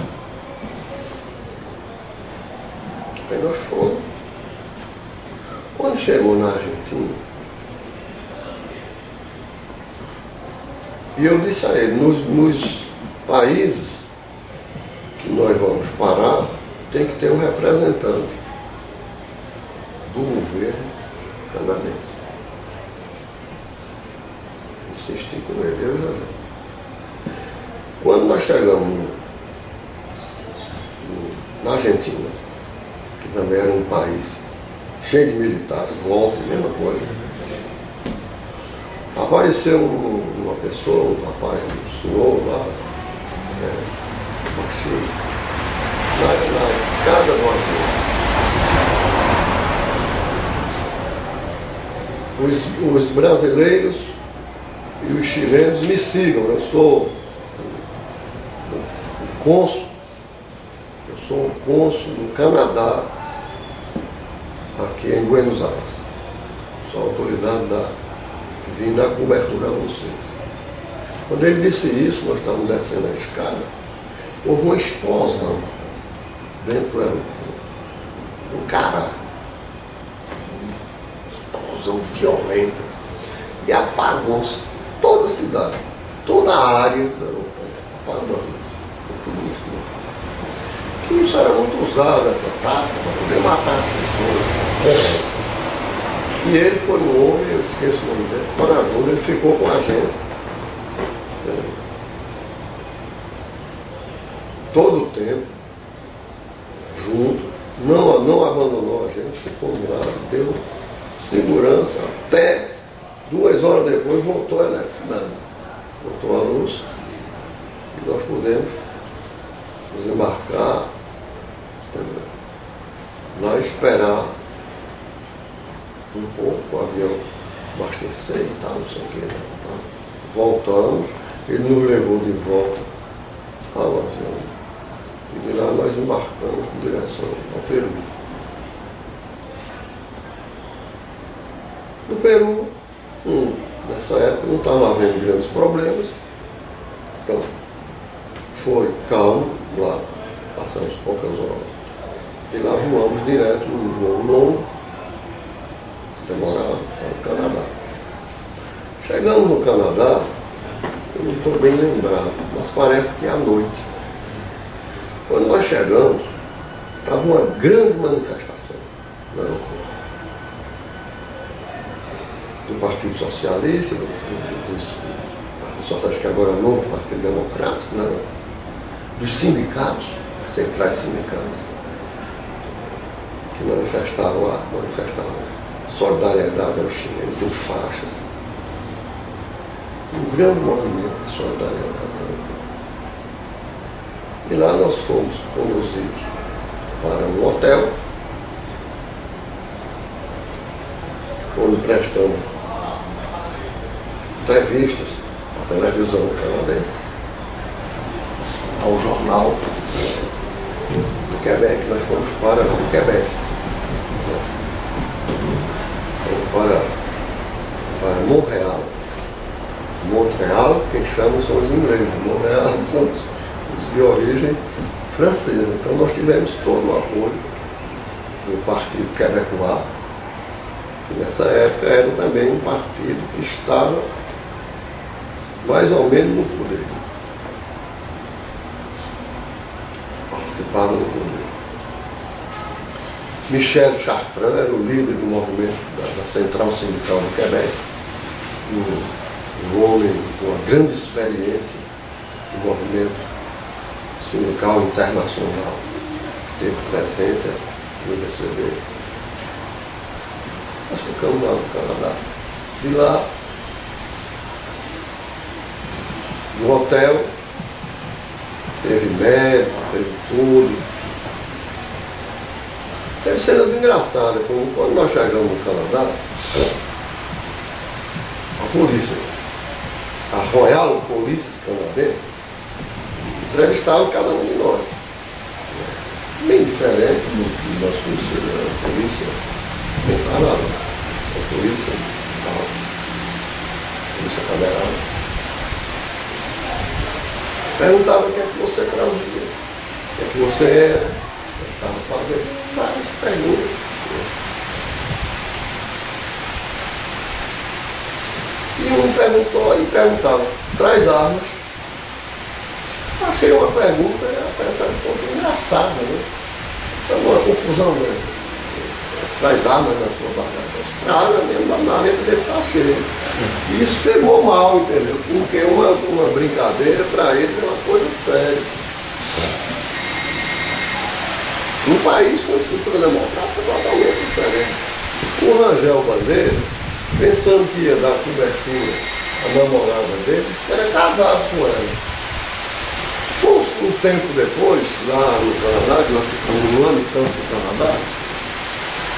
Aí nós fomos. Quando chegou na Argentina, e eu disse a ele, nos países que nós vamos parar, tem que ter um representante do governo canadense. Insisti com ele, eu já. Quando nós chegamos na Argentina, que também era um país cheio de militares, golpe, mesma coisa, apareceu uma pessoa, um rapaz, um senhor lá, baixinho, na escada do avião. Os brasileiros e os chilenos me sigam, eu sou cônsul, eu sou um cônsul do Canadá, aqui em Buenos Aires. Sou a autoridade que vim dar cobertura a vocês. Quando ele disse isso, nós estávamos descendo a escada, houve uma explosão dentro do aeroporto. Um caralho. Explosão violenta. E apagou-se toda a cidade, toda a área do aeroporto. Apagou. Que isso era muito usado, essa tática, para poder matar as pessoas. E ele foi um homem, eu esqueço o nome dele, corajoso, ele ficou com a gente. Todo o tempo, junto, não abandonou a gente, ficou do lado, deu segurança, até 2 horas depois voltou a eletricidade, voltou a luz, e nós pudemos nos embarcar esperar um pouco o avião abastecer e tal, não sei o que. Tá. Voltamos, ele nos levou de volta ao avião. E de lá nós embarcamos em direção ao Peru. No Peru, nessa época, não estava havendo grandes problemas. Então, foi calmo lá, passamos poucas horas. E lá voamos direto num voo longo, demorado, para o Canadá. Chegamos no Canadá, eu não estou bem lembrado, mas parece que é à noite. Quando nós chegamos, estava uma grande manifestação no aeroporto. Do Partido Socialista, do Partido Socialista, que agora é o novo Partido Democrático, né? Dos sindicatos, centrais sindicais, que manifestavam solidariedade aos chilenos, em faixas. Um grande movimento de solidariedade. E lá nós fomos conduzidos para um hotel, onde prestamos entrevistas à televisão canadense, ao jornal do Quebec. Nós fomos para o Quebec. Fomos para Montreal, quem chama são os ingleses. Montreal são os de origem francesa. Então nós tivemos todo o apoio do Partido Quebecois, que nessa época era também um partido que estava mais ou menos no poder. Participava do poder. Michel Chartrand era o líder do movimento da Central Sindical do Quebec, um homem com uma grande experiência no movimento sindical internacional, esteve presente no PCB. Nós ficamos lá no Canadá. De lá, no hotel, teve médico, teve tudo. Teve cenas engraçadas, como quando nós chegamos no Canadá, a polícia, a Royal Police canadense, entrevistava cada um de nós. Bem diferente do nosso conhecido, a polícia, bem falado, a polícia federal. Perguntava o que é que você trazia, o que é que você era. Eu estava fazendo várias perguntas. E um perguntou e perguntava, traz armas? Achei uma pergunta, parece um pouco engraçada, né? Foi uma confusão, né? Traz armas na sua bagagem. Mesmo na maleta dele está cheia. E isso pegou mal, entendeu? Porque uma brincadeira para ele é uma coisa séria. Um país com estrutura democrática totalmente diferente. O Rangel Bandeira, pensando que ia dar cobertura à namorada dele, disse que era casado com ela. Um tempo depois, lá no Canadá, que nós ficamos um ano e tanto no Canadá,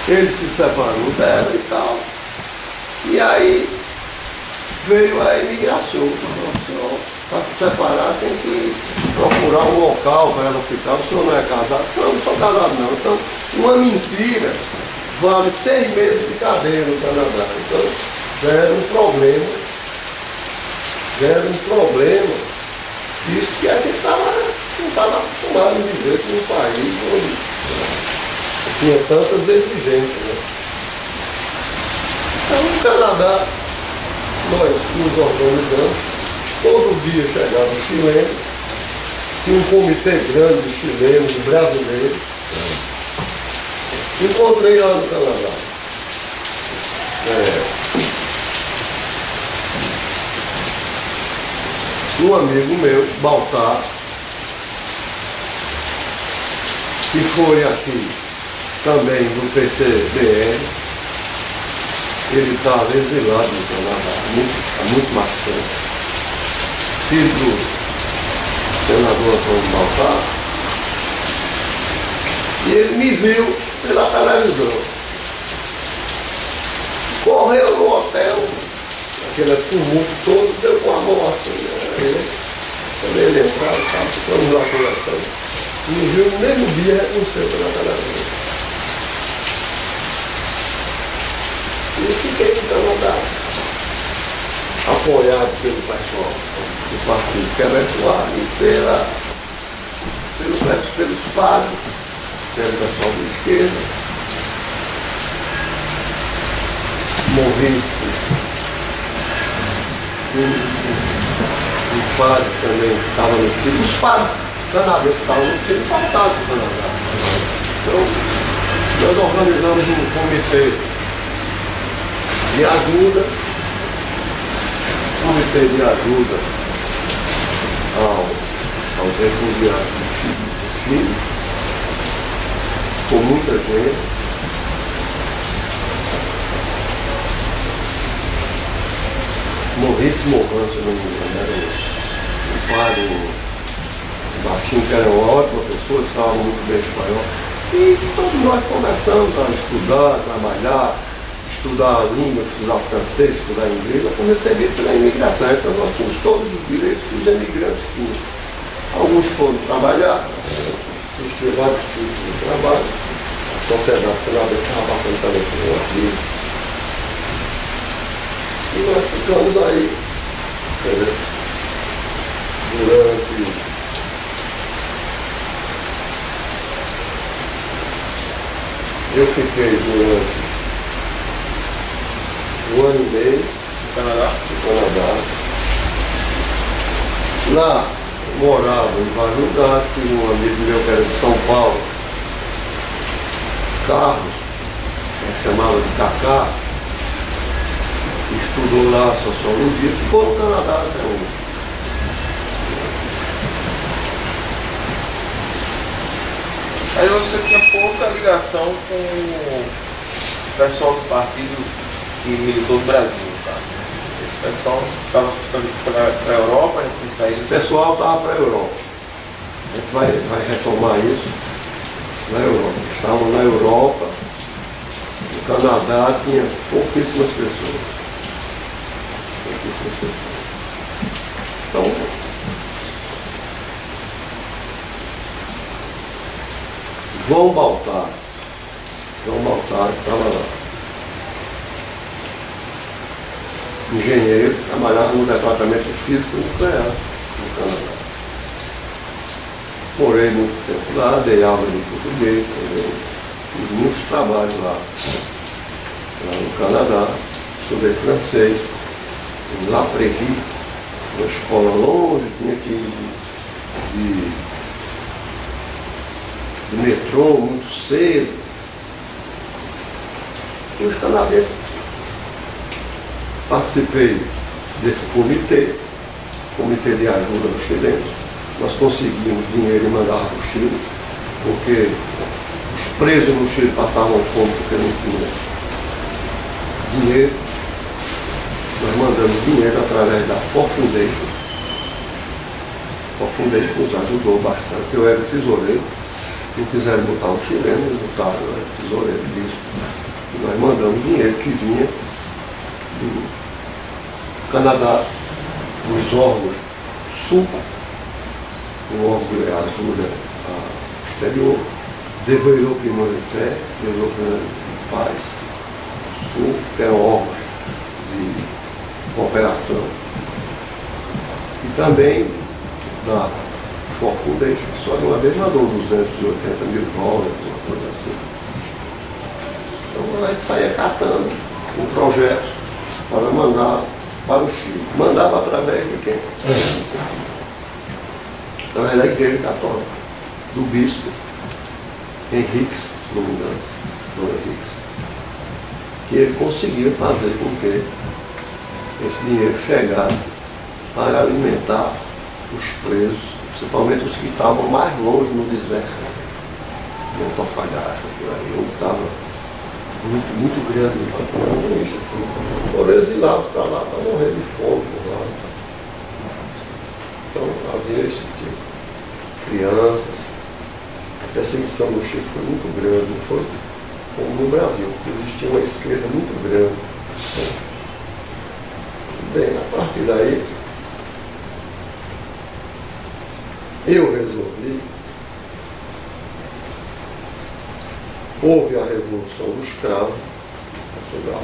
ele se separou dela e tal. E aí veio a imigração. Para se separar tem que procurar um local para ela ficar. O senhor não é casado? Não sou casado não. Então, uma mentira vale 6 meses de cadeia no Canadá. Então, já era um problema. Isso que a gente não estava acostumado a viver com um país onde tinha tantas exigências. Né? Então, no Canadá, nós nos organizamos. Todo dia chegava um chileno, tinha um comitê grande de chilenos, de brasileiros. Encontrei lá no Canadá um amigo meu, Baltar, que foi aqui também do PCBR. Ele estava exilado no Canadá há muito mais tempo. Filho do senador Antônio Baltar, e ele me viu pela televisão. Correu no hotel, aquele tumulto todo, deu com a mão assim, né? Quando ele entrava, ficamos lá conversando. No Rio, no mesmo dia, renunciou pela televisão. E fiquei no Canadá, apoiado pelo pessoal do Partido Quebecois e pelos padres, pelo pessoal de esquerda. Morrisse um padre também que estava no Chile, os padres canadenses que estavam no Chile faltavam para o Canadá. Então, nós organizamos um comitê de ajuda, aos refugiados do Chile, com muita gente. Morrisse Morran, se não me engano, era um padre, um baixinho que era uma ótima pessoa, estava muito bem espanhol. E todos nós começamos a estudar, a trabalhar, estudar a língua, estudar francês, estudar inglês, nós fomos recebidos pela imigração. Então nós tínhamos todos os direitos que os imigrantes tinham. Alguns foram trabalhar, tinham vários tipos de trabalho, a sociedade canadense estava passando também por uma crise. E nós ficamos aí, entendeu? Eu fiquei durante um ano e meio No Canadá? no Canadá. Lá eu morava em vários lugares, tive um amigo meu que era de São Paulo, Carlos, que chamava de Cacá. Estudou lá sociologia, ficou no Canadá até hoje. Aí você tinha pouca ligação com o pessoal do partido que militou no Brasil, tá? Esse pessoal estava para a Europa, a gente tem saído. Esse pessoal estava para a Europa. A gente vai retomar isso na Europa. Estavam na Europa, no Canadá tinha pouquíssimas pessoas. Então, João Baltar estava lá, engenheiro, trabalhava no departamento de física nuclear no Canadá. Morei muito tempo lá, dei aula de português também, fiz muitos trabalhos lá no Canadá, estudei francês. Lá Prairie, uma escola longe, tinha que ir de metrô muito cedo. E os canadenses, participei desse comitê de ajuda dos chilenos. Nós conseguimos dinheiro e mandava para o Chile, porque os presos no Chile passavam fome porque não tinham dinheiro. Nós mandamos dinheiro através da For Foundation. A For Foundation nos ajudou bastante. Eu era o tesoureiro. Não quiseram botar um chileno, eles botaram, eu era o tesoureiro disso. E nós mandamos dinheiro que vinha do Canadá, dos órgãos SUCO, o órgão de ajuda ao exterior, Développement Humanitaire, Desenvolvimento de Paz, SUCO, que eram órgãos de cooperação, e também da For Foundation, que só de uma vez mandou 280 mil dólares, uma coisa assim. Então a gente saía catando um projeto para mandar para o Chile. Mandava através de quem? Através da Igreja Católica, do bispo Henriques, se não me engano, Dom Henriques, que ele conseguiu fazer com que esse dinheiro chegasse para alimentar os presos, principalmente os que estavam mais longe no deserto, em Antofagasta, por aí, onde estava muito grande o comunista. Foram exilados para lá, para morrer de fome por lá. Então havia esse tipo. Crianças, a perseguição no Chile foi muito grande, não foi? como no Brasil, porque existia uma esquerda muito grande. Bem, a partir daí, eu resolvi, houve a Revolução dos Cravos em Portugal.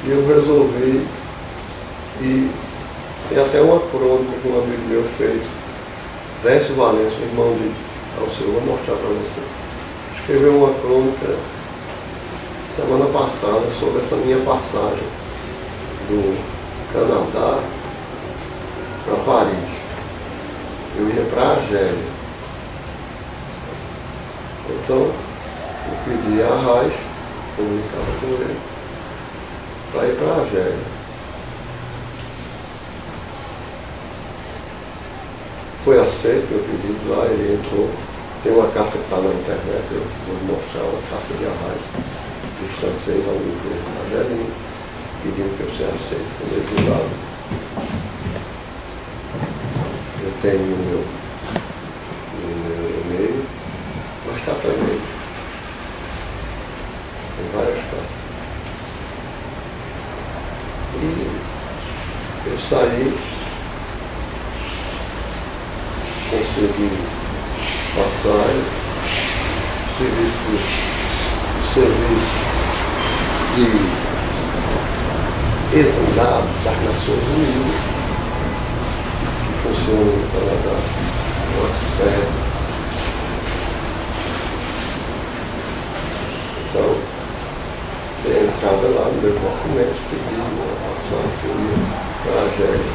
E eu resolvi, e tem até uma crônica que um amigo meu fez, Décio Valença, irmão de Alceu, vou mostrar para você. Escreveu uma crônica semana passada sobre essa minha passagem do Canadá para Paris. Eu ia para a Argélia. Então, eu pedi a Arraes, comunicava com ele, para ir para a Argélia. Foi aceito meu pedido lá, ele entrou. Tem uma carta que está na internet, eu vou mostrar uma carta de Arraes, dos franceses ao governo argelino, pedindo que eu seja aceito como exilado. Eu tenho no meu e-mail, mas está também. Tem várias cartas. E eu saí, consegui passagem, serviço de exilado das Nações Unidas, que funciona no Canadá, uma sede. Então, dei a entrada lá no meu documento, pedi uma passagem que eu ia para a Argélia.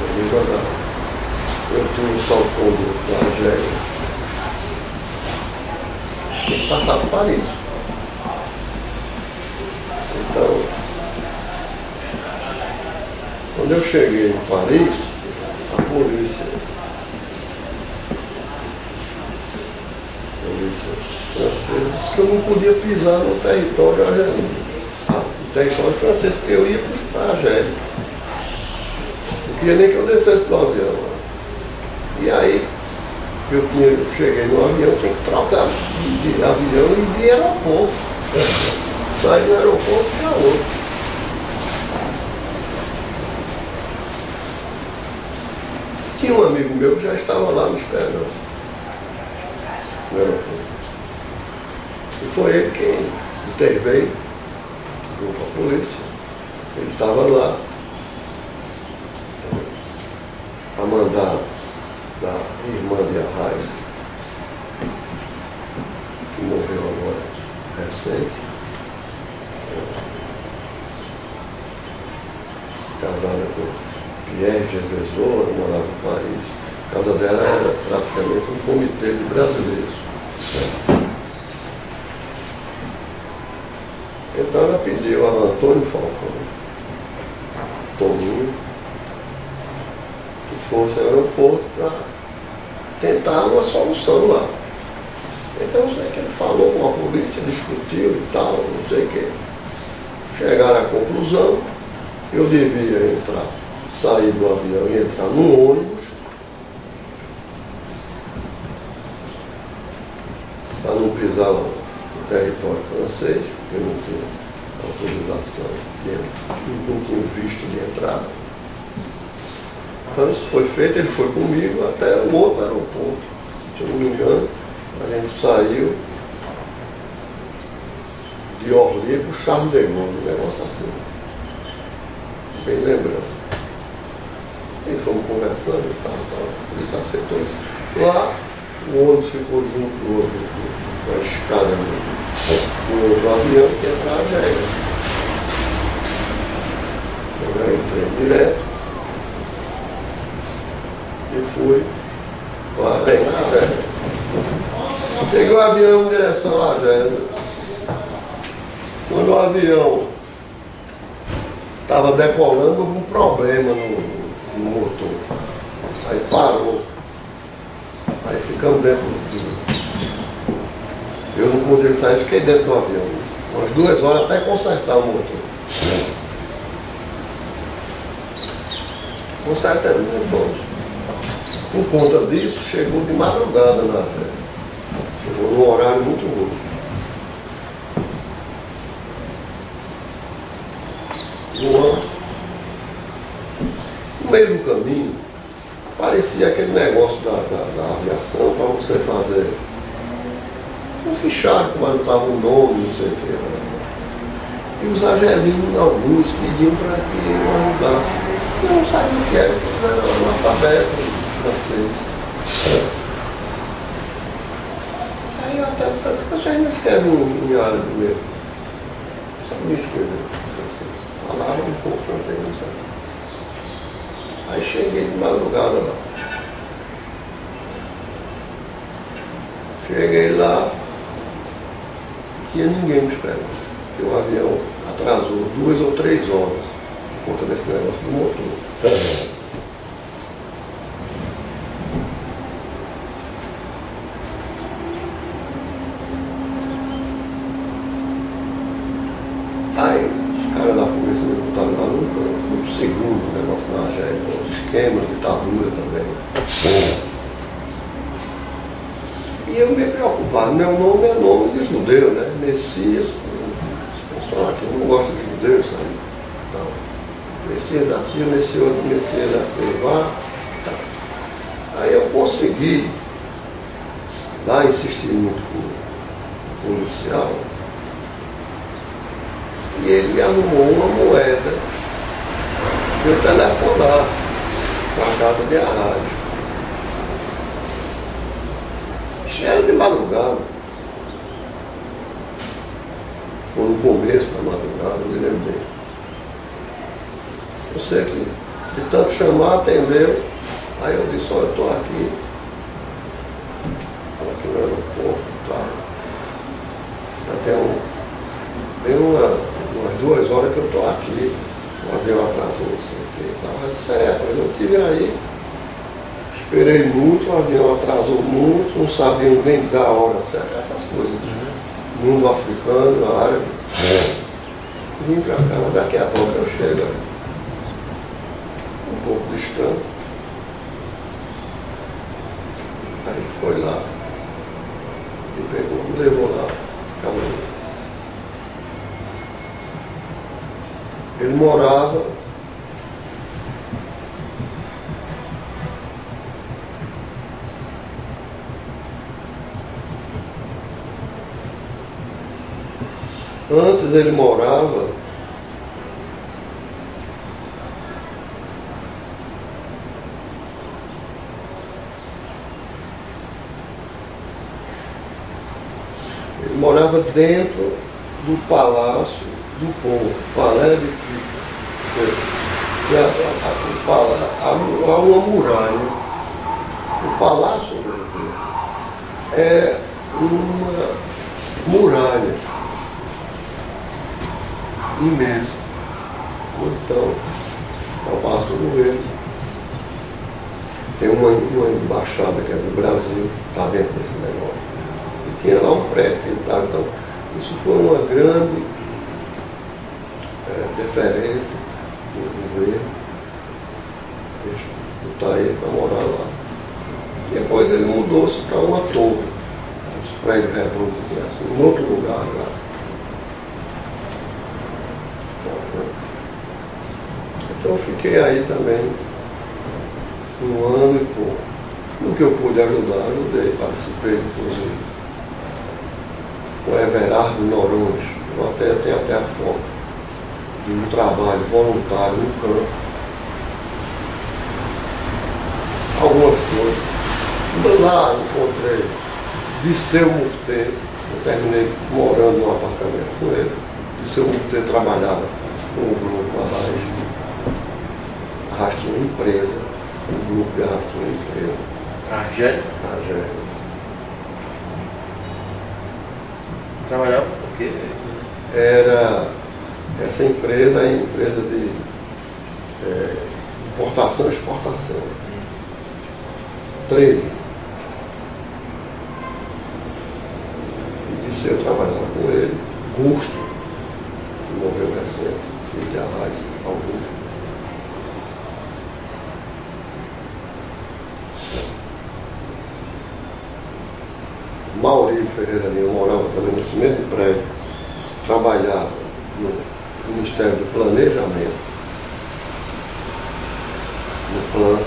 Eu me jogar. Eu tinha um salto-conduto da Argélia. Tem que passar por Paris. Então, quando eu cheguei em Paris, a polícia francesa disse que eu não podia pisar no território argelino. No território francês, porque eu ia para a Argélia. Não queria nem que eu descesse do avião. E aí, eu cheguei no avião, tinha que trocar de avião e de aeroporto. Saí do aeroporto para outro. Tinha um amigo meu que já estava lá me esperando no aeroporto. E foi ele quem interveio junto à polícia. Ele estava lá a mandar da irmã de Arraes, que morreu agora recente, casada com Pierre Gervesot, morava em Paris. A casa dela era praticamente um comitê de brasileiros. Então ela pediu a Antônio Falcão, Toninho, que fosse ao aeroporto para tentar uma solução lá. Então eu sei que ele falou com a polícia, discutiu e tal, não sei o quê. Chegaram à conclusão, eu devia entrar, sair do avião e entrar no ônibus, para não pisar no território francês, porque eu não tinha autorização, não tinha visto de entrada. Então isso foi feito, ele foi comigo até o outro aeroporto, se eu não me engano, a gente saiu de Orly para o Charles de Gaulle, um negócio assim, bem lembrando. E fomos conversando e tal, a polícia aceitou isso. Lá, o ônibus ficou junto com a escada do avião que ia para a Argélia. Eu já entrei direto. E fui para a Argélia. Peguei o avião em direção à Argélia. Quando o avião estava decolando, houve um problema no motor. Aí parou. Aí ficamos dentro do... Eu não podia sair, fiquei dentro do avião. Umas 2 horas até consertar o motor. Consertando muito bom. Por conta disso, chegou de madrugada na festa. Chegou num horário muito ruim. No meio do caminho, parecia aquele negócio da aviação para você fazer um fichário, como anotava o nome, não sei o que. E os argelinos, alguns, pediam para que eu ajudasse. Eu não sabia o que era, porque era um alfabeto francês. Aí eu até falei, vocês não escrevem em árabe mesmo? Não sabia escrever francês. Falava um pouco francês, não sabia. Aí cheguei de madrugada lá. Cheguei lá, não tinha ninguém me esperando. Porque o avião atrasou 2 ou 3 horas por conta desse negócio do motor. Aí os caras da polícia me botaram lá no segundo negócio da Argélia, esquema, ditadura também. E eu me preocupava, meu nome é nome de judeu, né? Messias, esse pessoal aqui não gosta de judeus, sabe? Então, Messias da Silva, esse outro Messias da Silva. Tá. Aí eu consegui, lá insistir muito com o policial, e ele me arrumou uma moeda de eu telefonar com a casa de arraio. Isso era de madrugada. Foi no começo da madrugada, eu me lembro bem. Eu sei que de tanto chamar, atendeu. Aí eu disse, olha, eu estou aqui. Estava aqui no aeroporto e tal. Já tem umas 2 horas que eu estou aqui. O avião atrasou, não sei o que e tal. Eu disse, mas eu estive aí. Esperei muito, o avião atrasou muito, não sabiam nem dar a hora certa, essas coisas do mundo africano, árabe. Vim pra cá, mas daqui a pouco eu chego aí. Um pouco distante. Aí foi lá e pegou, me levou lá, ficava ali. Ele morava antes ele morava dentro do Palácio do Povo, Palais de há uma muralha. O Palácio é uma muralha imensa. Então, é o Palácio do Governo. Tem uma embaixada que é do Brasil, está dentro desse negócio. E tinha lá um prédio que ele estava. Então, isso foi uma grande deferência do governo. Deixa eu botar ele para morar lá. Depois ele mudou-se para uma torre, uns prédios redondos, assim, em outro lugar lá. Então eu fiquei aí também 1 ano e pouco. No que eu pude ajudar, ajudei, participei, inclusive, com o Everardo Noronha. Eu tenho até a foto de um trabalho voluntário no campo. Algumas coisas. Lá encontrei Disseu Murter, eu terminei morando num apartamento com ele. Disseu Murter trabalhava com o grupo Arraste uma empresa, o grupo de Arraste uma empresa. Argélia? Argélia. Trabalhava com o quê? Essa empresa é a empresa de importação e exportação. Trade. E disse eu trabalhava com ele, Gusto, que morreu recente, filho de Arraes, Augusto. Maurílio Ferreira Lima morava também nesse mesmo prédio, trabalhava no Ministério do Planejamento, no plano.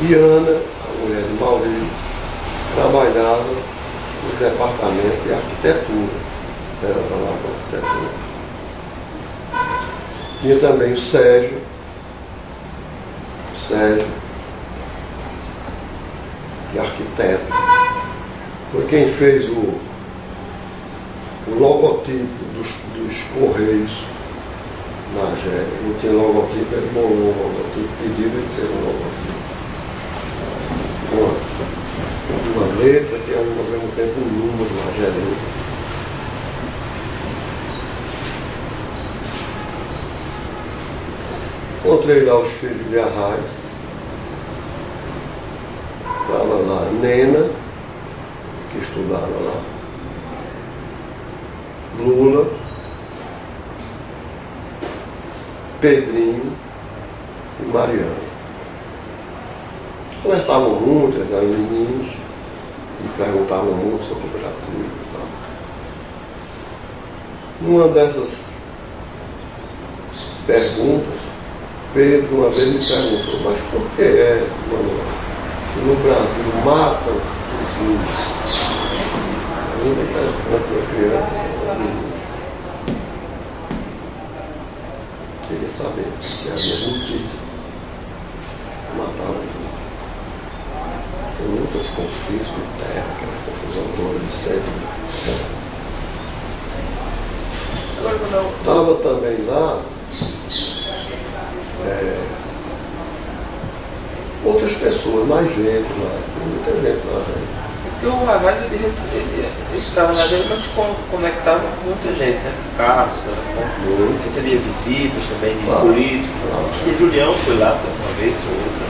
E Ana, a mulher de Maurílio, trabalhava no departamento de arquitetura. Ela trabalhava com arquitetura. Tinha também o Sérgio, que é arquiteto. Foi quem fez o logotipo dos Correios na GE. Não tinha logotipo, ele bolou um logotipo, pediu e fez um logotipo. Uma letra que é ao mesmo tempo um número na GE. Encontrei lá os filhos de Arraes. Estava lá Nena, que estudava lá, Lula, Pedrinho e Mariana. Conversavam muito, eles eram meninos, e perguntavam muito sobre o Brasil e tal. Numa dessas perguntas, Pedro uma vez me perguntou, mas por que Manuel, que no Brasil matam os índios? É muito interessante para criança. Queria saber, porque havia notícias que matavam os índios. Tem muitos conflitos de terra, aquela confusão toda de sempre. Estava também lá outras pessoas, mais gente lá, tem muita gente lá, gente. Porque o Ramalho ele estava na gente, mas se conectava com muita gente, né? Carlos, recebia visitas também de políticos. Acho que o Julião foi lá uma vez ou outra.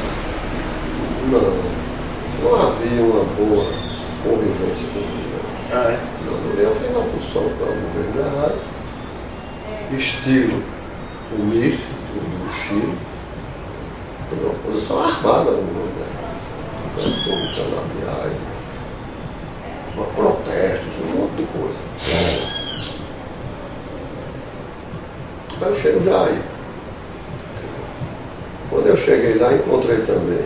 Não havia uma boa convivência com o Julião. Ah, é? O Julião fez uma função para o governo de Arraes, estilo o MIR, do Chile, foi uma posição armada no mundo, né? Cantou canaviais, protestos, um monte de coisa. Aí eu chego já aí. Quando eu cheguei lá, encontrei também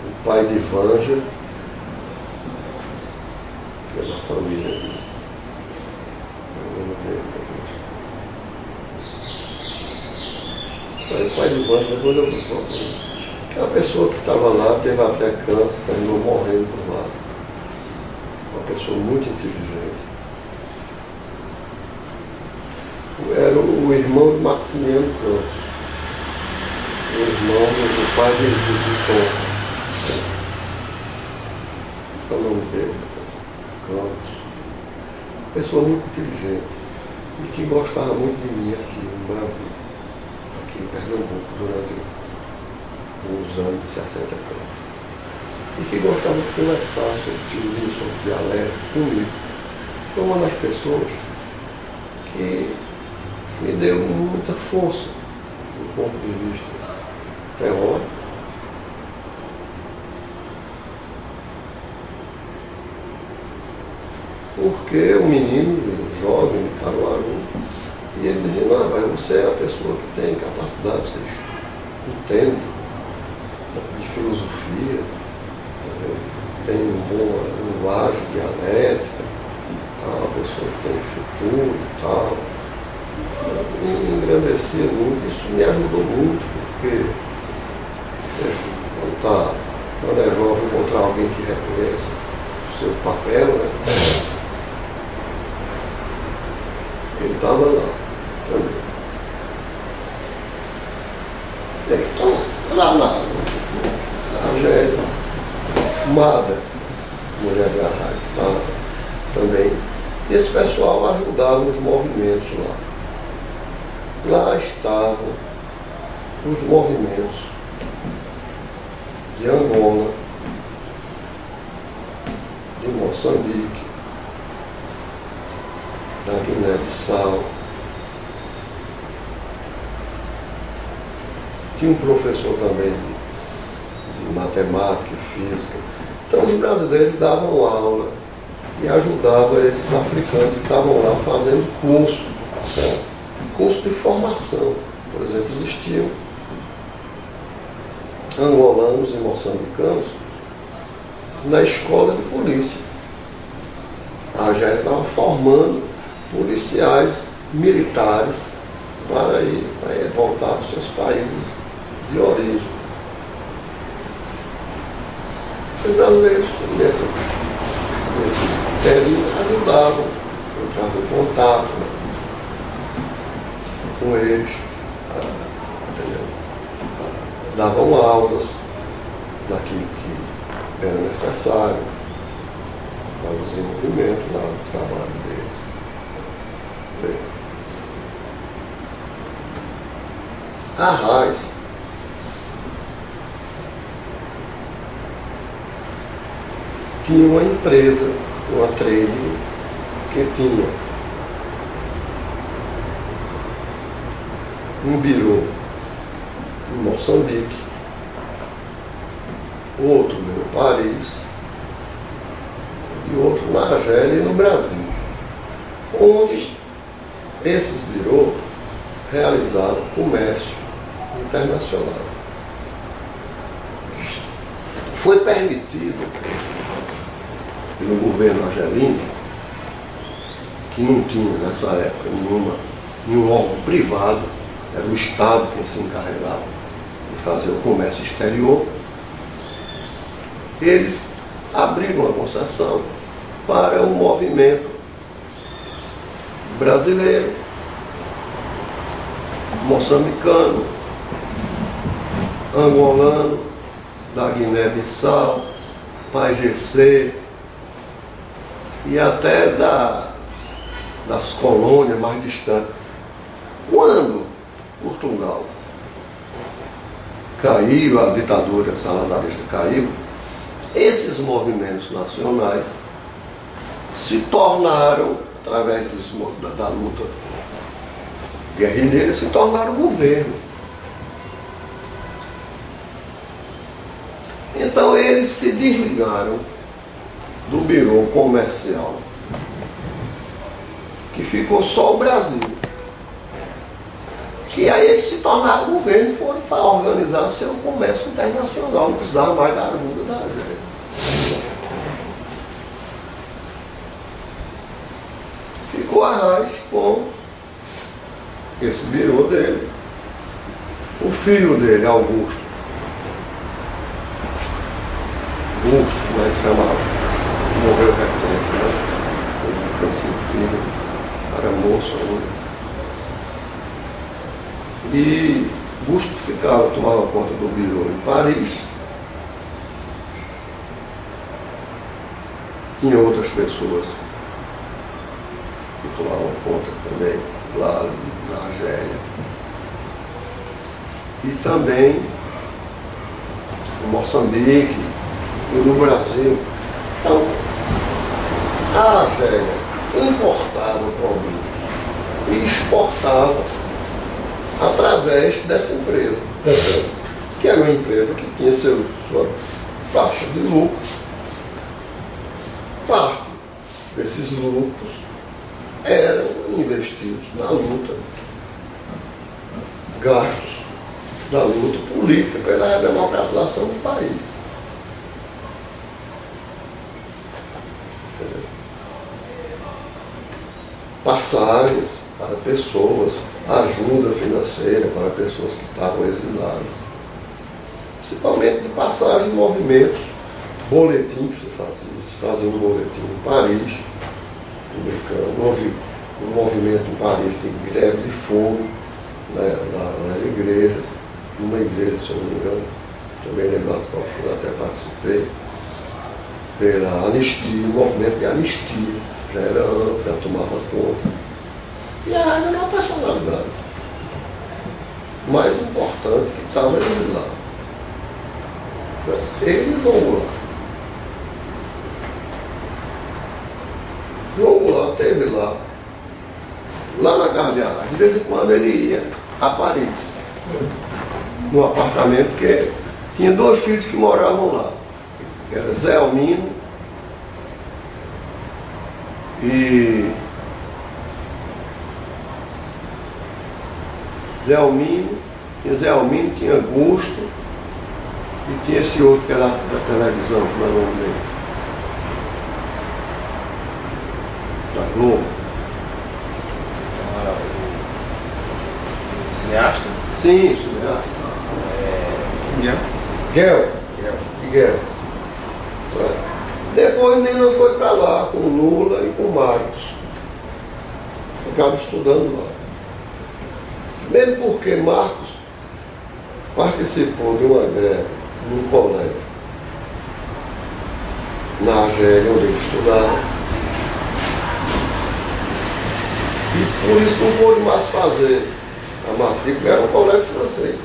o pai de Vanja, que é da família dele. O pai de Vanja, depois eu procurei. Que é uma pessoa que estava lá, teve até câncer, terminou morrendo por lá. Uma pessoa muito inteligente. Era o irmão de Maximiano Campos. O irmão do pai de Tom. Qual é o nome dele? Campos. Pessoa muito inteligente e que gostava muito de mim aqui no Brasil, aqui em Pernambuco, durante os anos de 60 anos. E que gostava de conversar sobre teoria, sobre dialética comigo. Foi uma das pessoas que me deu muita força do ponto de vista teórico. Porque o menino, jovem de Caruaru, e ele dizia, não, mas você é a pessoa que tem capacidade, você entende de filosofia, entendeu? Tem uma boa linguagem dialética, tá? Uma pessoa que tem futuro e tal. Me engrandecia muito, isso me ajudou muito, porque quando é jovem encontrar alguém que reconhece o seu papel, né? Ele estava lá também. Então, lá na Argélia, Fumada, mulher de Arraes, tá? Também. E esse pessoal ajudava nos movimentos lá. Lá estavam os movimentos de Angola, de Moçambique, da Guiné-Bissau, tinha um professor também de matemática e física. Então os brasileiros davam aula e ajudavam esses africanos que estavam lá fazendo curso, né? Curso de formação. Por exemplo, existiam angolanos e moçambicanos na escola de polícia. A gente estava formando policiais militares para ir voltar para os seus países de origem. Os brasileiros, nesse período, ajudavam, entravam em contato com eles, davam aulas naquilo que era necessário para o desenvolvimento do trabalho deles. Bem, a RAIS tinha uma empresa, uma trading, que tinha um birô em Moçambique, outro em Paris e outro na Argélia e no Brasil, onde esses birôs realizavam comércio internacional. Foi permitido pelo governo argelino, que não tinha nessa época nenhum órgão privado, era o Estado quem se encarregava de fazer o comércio exterior, eles abriram uma concessão para o movimento brasileiro, moçambicano, angolano, da Guiné-Bissau, PAIGC e até das colônias mais distantes. Quando Portugal caiu, a ditadura salazarista caiu, esses movimentos nacionais se tornaram, através da luta guerrilheira, se tornaram governo. Então eles se desligaram do birô comercial, que ficou só o Brasil. Que aí eles se tornaram governo e foram organizar seu comércio internacional, não precisavam mais da ajuda da gente. Ficou a RAIS com esse birô dele. O filho dele, Augusto, como é que chamava, morreu recente, né? Ele conhecia o filho, era moço ainda. E Augusto tomava conta do birô em Paris. Tinha outras pessoas que tomavam conta também lá na Argélia. E também no Moçambique e no Brasil. Então, a Argélia importava produtos e exportava através dessa empresa, que era uma empresa que tinha sua taxa de lucro. Parte desses lucros eram investidos na luta, gastos da luta política pela democratização do país. Passagens para pessoas, ajuda financeira para pessoas que estavam exiladas, principalmente de passagem de movimentos, boletim que se fazia um boletim em Paris, publicando. Houve um movimento em Paris de greve de fome, né, nas igrejas, numa igreja, se eu não me engano, também lembrado qual foi, até participei, pela anistia, o movimento de anistia, já era amplo, já tomava conta. E a área era uma personalidade mais importante que estava exilado. Ele e João Goulart. João Goulart esteve lá na Casa de Arras. De vez em quando ele ia a Paris. no apartamento, que tinha 2 filhos que moravam lá. Que era Zé Almino e Zé Almino, tinha Augusto e tinha esse outro que era da televisão, como é o nome dele? Da Globo. O cineasta? Sim, cineasta. Miguel. Depois Nina foi para lá com Lula e com Marcos. Ficava estudando lá. Mesmo porque Marcos participou de uma greve num colégio na Argélia, onde ele estudava. E por isso não pôde mais fazer a matrícula, era um colégio francês.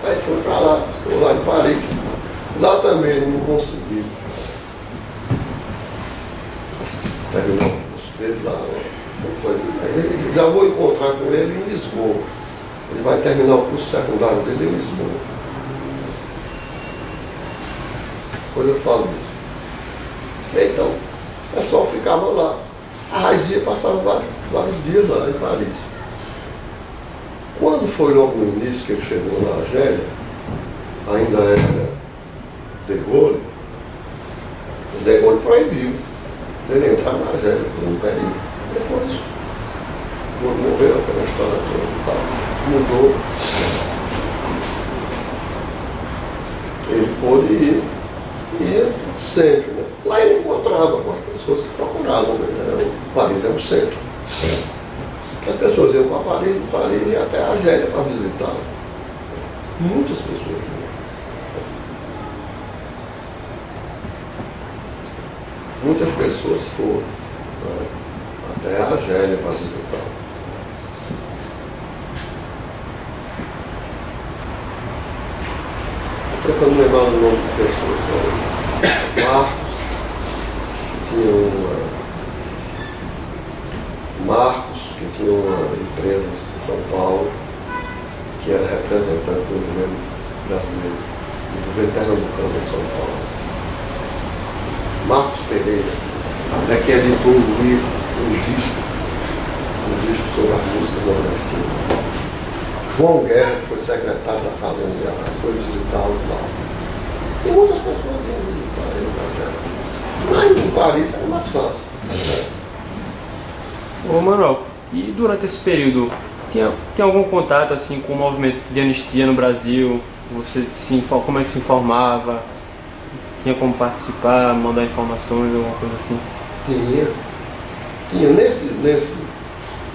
Aí foi para lá, ficou lá em Paris. Lá também ele não conseguiu. Terminou o curso dele lá. Eu já vou encontrar com ele em Lisboa. Ele vai terminar o curso secundário dele em Lisboa. Depois eu falo disso. Então, o pessoal ficava lá. A Raizia passava vários dias lá em Paris. Quando foi logo no início que ele chegou na Argélia, ainda era De Gaulle, o De Gaulle proibiu ele entrar na Argélia por um período. Depois, quando morreu, aquela história toda, mudou. Ele pôde ir, ia sempre, né? Lá ele encontrava com as pessoas que procuravam, né? Paris é um centro. As pessoas iam para Paris e até a Argélia para visitá-lo. Muitas pessoas. Muitas pessoas foram, né, até a Argélia para visitá-lo. Estou tentando lembrar o nome de pessoas. Marcos, que tinha uma empresa em São Paulo, que era representante do governo brasileiro, do governo pernambucano em São Paulo. Marcos Pereira, até que editou um livro, um disco sobre a música nordestina. João Guerra, que foi secretário da Fazenda de Arras, foi visitá-lo lá. E muitas pessoas iam visitar ele na Argélia. Mas em Paris era mais fácil. Ô Manuel, e durante esse período, tem algum contato assim com o movimento de anistia no Brasil? Como é que se informava? Tinha como participar, mandar informações, alguma coisa assim? Tinha.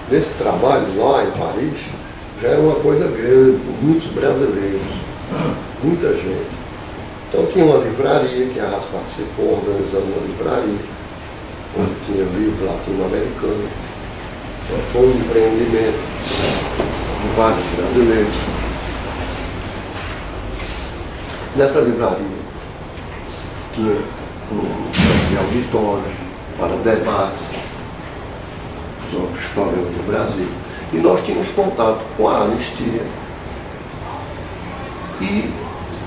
Nesse trabalho lá em Paris, já era uma coisa grande, com muitos brasileiros, muita gente. Então tinha uma livraria, que a Arras participou, organizando uma livraria, onde tinha livro latino-americano. Então, foi um empreendimento de vários brasileiros. Nessa livraria tinha um auditório para debates sobre os problemas do Brasil. E nós tínhamos contato com a anistia e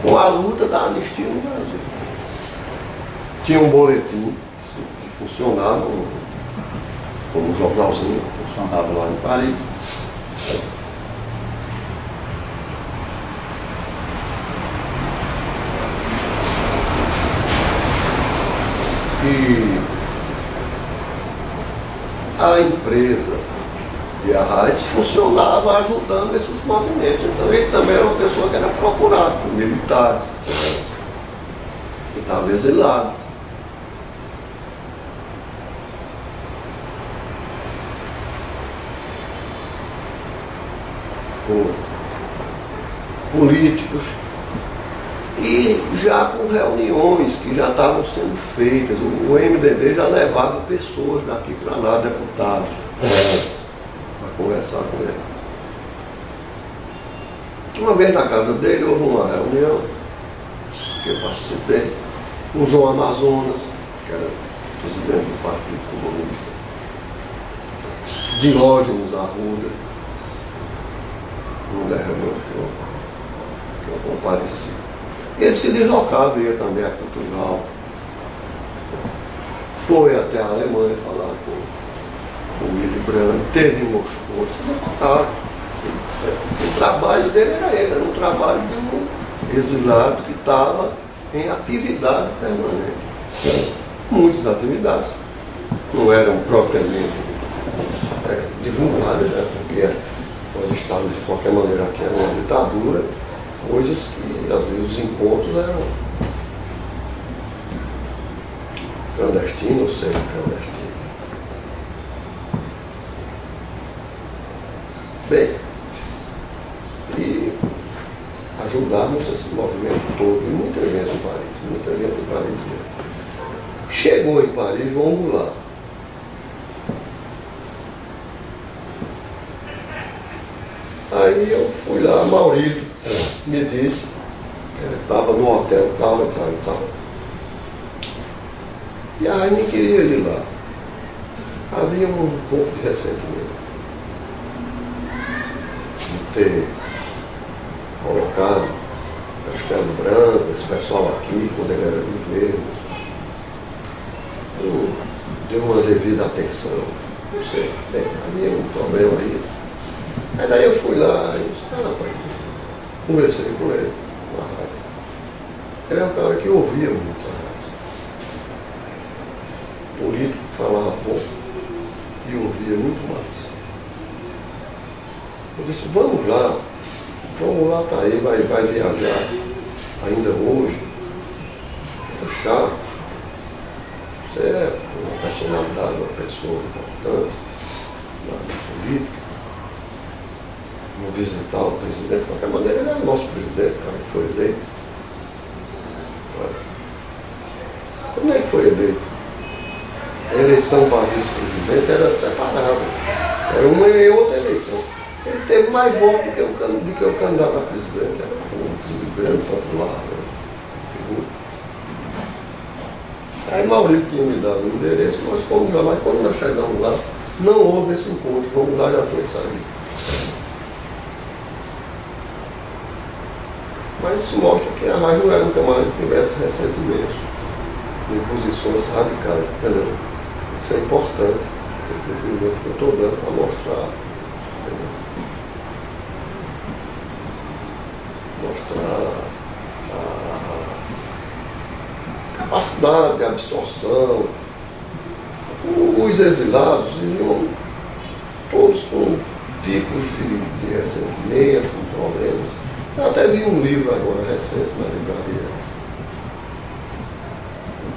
com a luta da anistia no Brasil. Tinha um boletim que funcionava como um jornalzinho, que funcionava lá em Paris. E a empresa de Arras funcionava ajudando esses movimentos. Então ele também era uma pessoa que era procurado por militares, que estava exilado. Por políticos. E já com reuniões que já estavam sendo feitas, o MDB já levava pessoas daqui para lá, deputados, para conversar com ele. Uma vez na casa dele houve uma reunião, que eu participei, com o João Amazonas, que era presidente do Partido Comunista, Diógenes Arruda, no 10 reuniões que eu compareci. Ele se deslocava, ia também a Portugal, foi até a Alemanha falar com o Willy Brandt, teve em Moscou, se deputado. O trabalho dele era um trabalho de um exilado que estava em atividade permanente. Muitas atividades não eram propriamente divulgadas, né, porque nós estávamos de qualquer maneira aqui, era uma ditadura, coisas que às vezes os encontros eram clandestinos ou semi-clandestinos. Bem, e ajudarmos esse movimento todo, e muita gente em Paris mesmo. Chegou em Paris, vamos lá. Aí eu fui lá, Maurício me disse, ele estava no hotel, tal. E aí nem queria ir lá. Havia um pouco de ressentimento de ter colocado Castelo Branco, esse pessoal aqui, quando ele era governo. Não deu uma devida atenção, não sei, bem, havia um problema aí. Mas aí eu fui lá e disse, rapaz, conversei com ele, na rádio. Ele é um cara que ouvia muito a rádio. Político falava pouco e ouvia muito mais. Eu disse, vamos lá, tá aí, vai viajar ainda hoje, fechar. Você é uma personalidade, uma pessoa importante na política. Vou visitar o presidente, de qualquer maneira ele é o nosso presidente, cara, que foi eleito. Quando ele foi eleito, a eleição para vice-presidente era separada. Era uma e outra eleição. Ele teve mais votos do que o candidato a presidente. Era um grande popular. Aí Maurício tinha me dado o endereço, nós fomos lá, mas quando nós chegamos lá, não houve esse encontro, vamos lá, já tinha saído. Mas isso mostra que a RAI não era um camarada que tivesse ressentimentos em posições radicais, entendeu? Isso é importante, esse depoimento que eu estou dando para mostrar, entendeu? Mostrar capacidade de absorção. Os exilados viviam todos com tipos de ressentimento, com problemas. Eu até vi um livro agora recente na livraria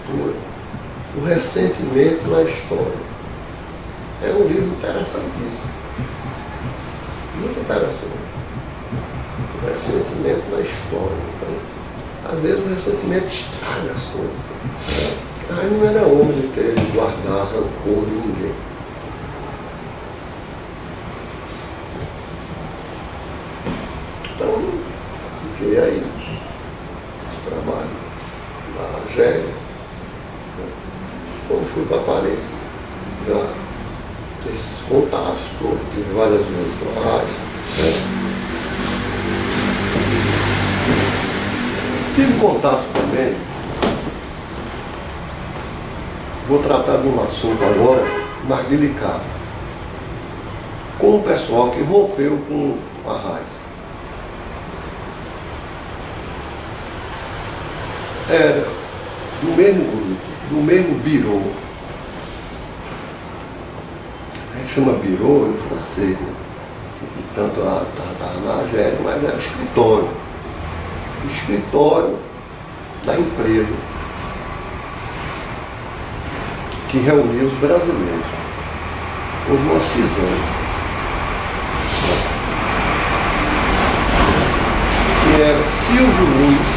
Cultura, O Ressentimento na História. É um livro interessantíssimo. Muito interessante. O ressentimento na história. Então, às vezes o ressentimento estraga as coisas. Aí não era homem de ter de guardar rancor de ninguém. Então, fiquei aí, esse trabalho na Argélia. Quando fui para Paris, já esses contatos todos, tive várias vezes lá. Tive contato também, vou tratar de um assunto agora mais delicado, com o pessoal que rompeu com a RAIS. Era do mesmo grupo, do mesmo birô. A gente chama birô em francês, né? Tanto estava na Argélia, mas era o escritório da empresa que reunia os brasileiros. Houve uma cisão. Que era Silvio Luiz.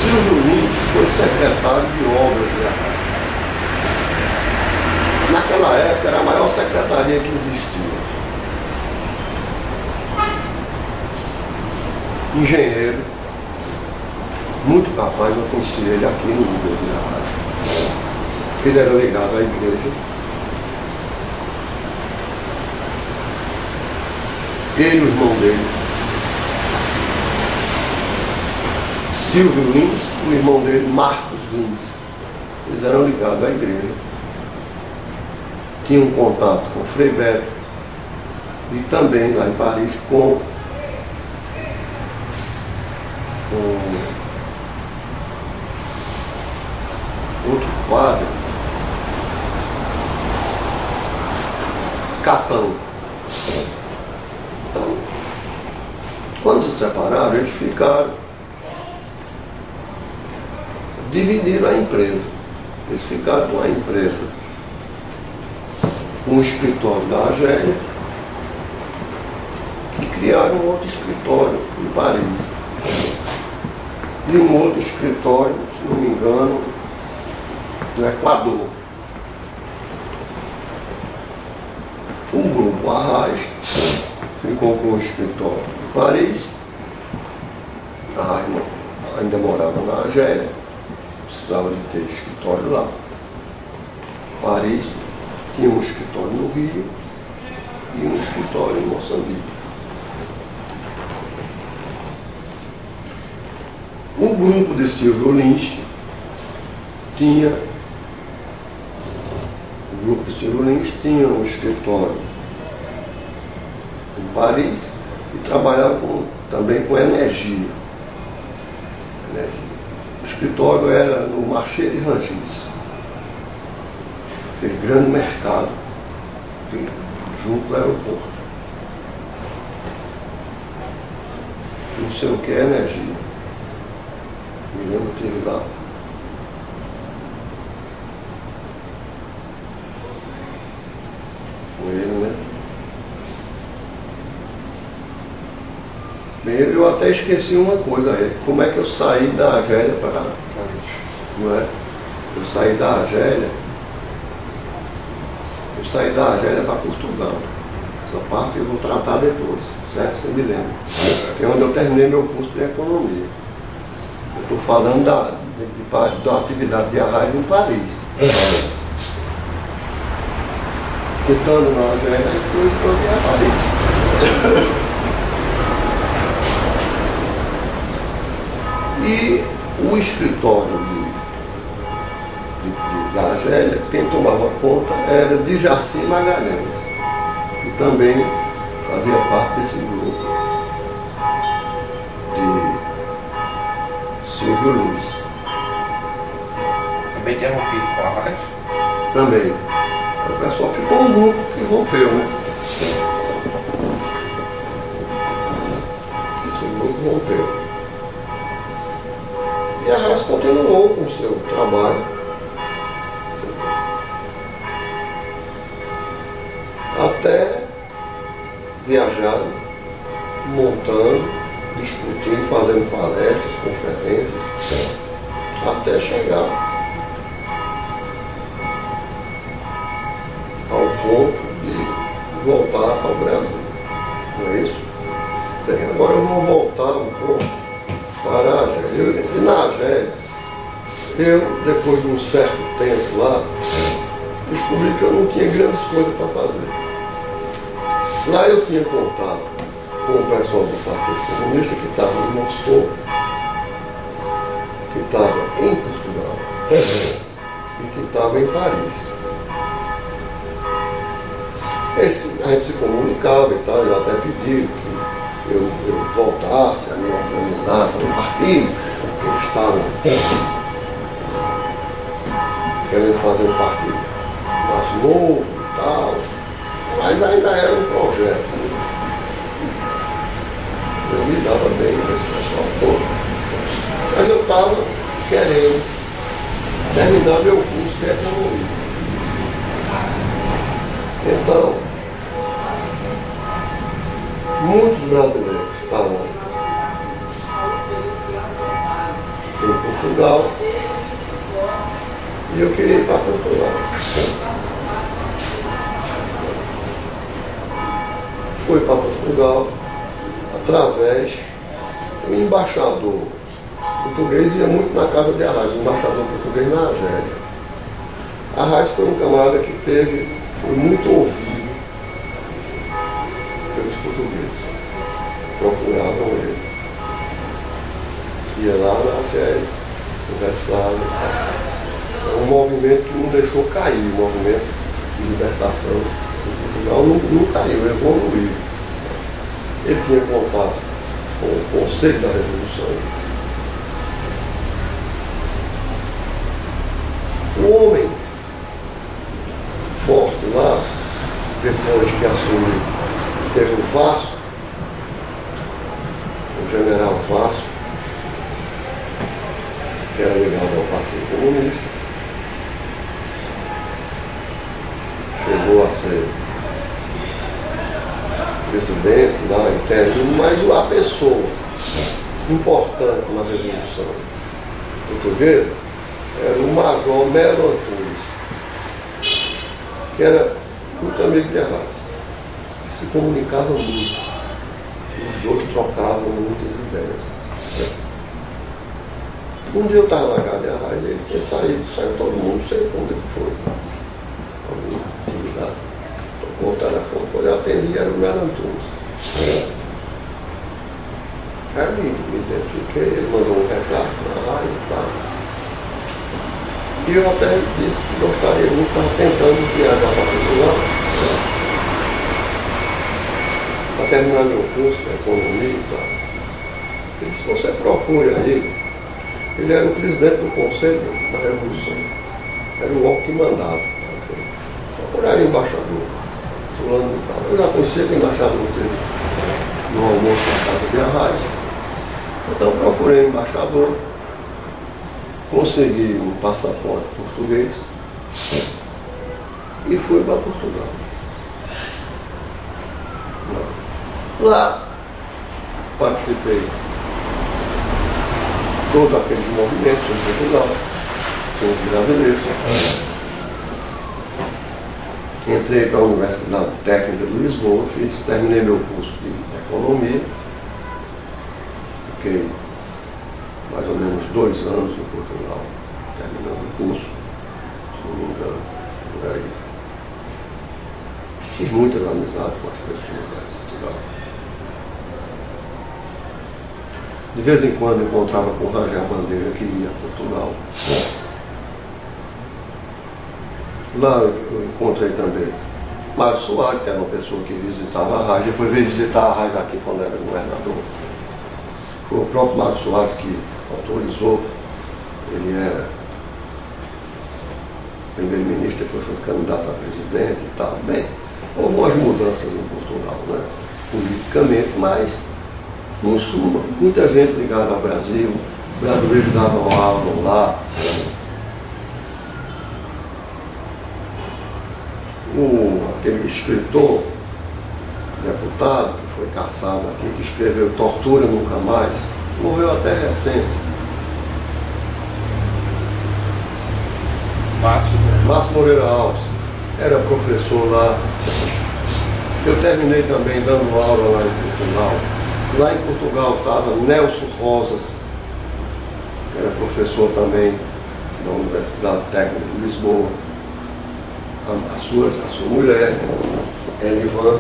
Silvio Luiz foi secretário de obras de Arraial. Naquela época era a maior secretaria que existia. Engenheiro, muito capaz, eu conheci ele aqui no governo de Arraial. Ele era ligado à igreja. ele e o irmão dele, Silvio Lins, e o irmão dele, Marcos Lins. Eles eram ligados à igreja. Tinham contato com Frei Beto e também lá em Paris com outro padre, Catão. Então, quando se separaram, eles ficaram, dividiram a empresa. Eles ficaram com a empresa, com o escritório da Argélia, e criaram um outro escritório em Paris. E um outro escritório, se não me engano, no Equador. O grupo Arraiz ficou com o escritório em Paris. Arraiz ainda morava na Argélia, precisava de ter escritório lá. Paris tinha um escritório no Rio e um escritório em Moçambique. O grupo de Silvio Lins tinha um escritório em Paris e trabalhava também com energia. O escritório era no Marché de Rangis, aquele grande mercado junto ao aeroporto. Não sei o que é energia. Me lembro que ele lá. Com ele, né? Bem, eu até esqueci uma coisa aí. Como é que eu saí da Argélia para... Não é? Eu saí da Argélia para Portugal. Essa parte eu vou tratar depois, certo? Você me lembra. Que é onde eu terminei meu curso de economia. Eu estou falando da atividade de Arraiz em Paris. Estando na Argélia, depois eu vim a Paris. E o escritório da Argélia, quem tomava conta era de Jaci Magalhães, que também fazia parte desse grupo de Silvio Lins. Também tem rompido com a Arraiz? Também. O pessoal ficou um grupo que rompeu, né? Esse grupo rompeu. E a Arraiz continuou com o seu trabalho. Até viajar, montando, discutindo, fazendo palestras, conferências, até chegar ao ponto de voltar ao Brasil. Não é isso? Bem, agora eu vou voltar um pouco para a Argélia. E na Argélia, eu, depois de um certo tempo lá, descobri que eu não tinha grandes coisas para fazer. Lá eu tinha contato com o pessoal do Partido Comunista que estava em Moscou, que estava em Portugal e que estava em Paris. A gente se comunicava e tal, eu até pediram que eu voltasse a me organizar para o partido, porque eles estavam querendo fazer um partido mais novo e tal, mas ainda era um projeto. Eu me dava bem com esse pessoal todo, mas eu estava querendo terminar meu curso de economia. Então, muitos brasileiros estavam em Portugal e eu queria ir para Portugal. Fui para Portugal através do embaixador português, ia muito na casa de Arraiz, o embaixador português na Argélia. Arraiz foi um camarada que foi muito ouvido pelos portugueses. portugueses. Procuravam ele. Ia lá na série, conversava. É um movimento que não deixou cair, o movimento de libertação de Portugal não caiu, evoluiu. Ele tinha contato com o Conselho da Revolução. O homem forte lá, depois que assumiu, teve o Vasco, o general Vasco, que era ligado ao Partido Comunista, chegou a ser presidente lá, interino, mas a pessoa importante na Revolução Portuguesa era o Major Melo Antunes, que era muito amigo de Arraes, que se comunicava muito. Os dois trocavam muitas ideias. Um dia eu estava na casa de Arraes, ele tinha saiu todo mundo, não sei onde ele foi. Alguma atividade. Tocou o telefone, quando eu atendi, era o Melo Antunes. Aí me identifiquei, ele mandou um recado para lá e tal. E eu até disse que gostaria muito, estava tentando viajar para Portugal, para terminar meu curso de economia e tal. Ele disse, você procure aí. Ele era o presidente do Conselho da Revolução. Era o homem que mandava. Procurar aí o embaixador, fulano e tal. Eu já conhecia o embaixador dele no almoço na casa de Arraes. Então procurei o embaixador. Consegui um passaporte português e fui para Portugal. Lá participei de todos aqueles movimentos em Portugal, com os brasileiros. Entrei para a Universidade Técnica de Lisboa, terminei meu curso de economia, fiquei mais ou menos 2 anos em Portugal, terminando o curso, se não me engano, por aí. Fiz muitas amizades com as pessoas de Portugal. De vez em quando encontrava com o Rangel Bandeira, que ia a Portugal. Lá eu encontrei também Mário Soares, que era uma pessoa que visitava a Arraes, depois veio visitar a Arraes aqui quando era governador. Foi o próprio Mário Soares que autorizou, ele era primeiro-ministro, depois foi candidato a presidente e tal. Bem, houve umas mudanças em Portugal, né? Politicamente, mas em suma, muita gente ligada ao Brasil, brasileiros davam aula lá. Aquele escritor, deputado, que foi caçado aqui, que escreveu Tortura Nunca Mais, morreu até recente. Márcio Moreira Alves, era professor lá. Eu terminei também dando aula lá em Portugal. Lá em Portugal estava Nelson Rosas, que era professor também da Universidade Técnica de Lisboa. A sua mulher, Elivan.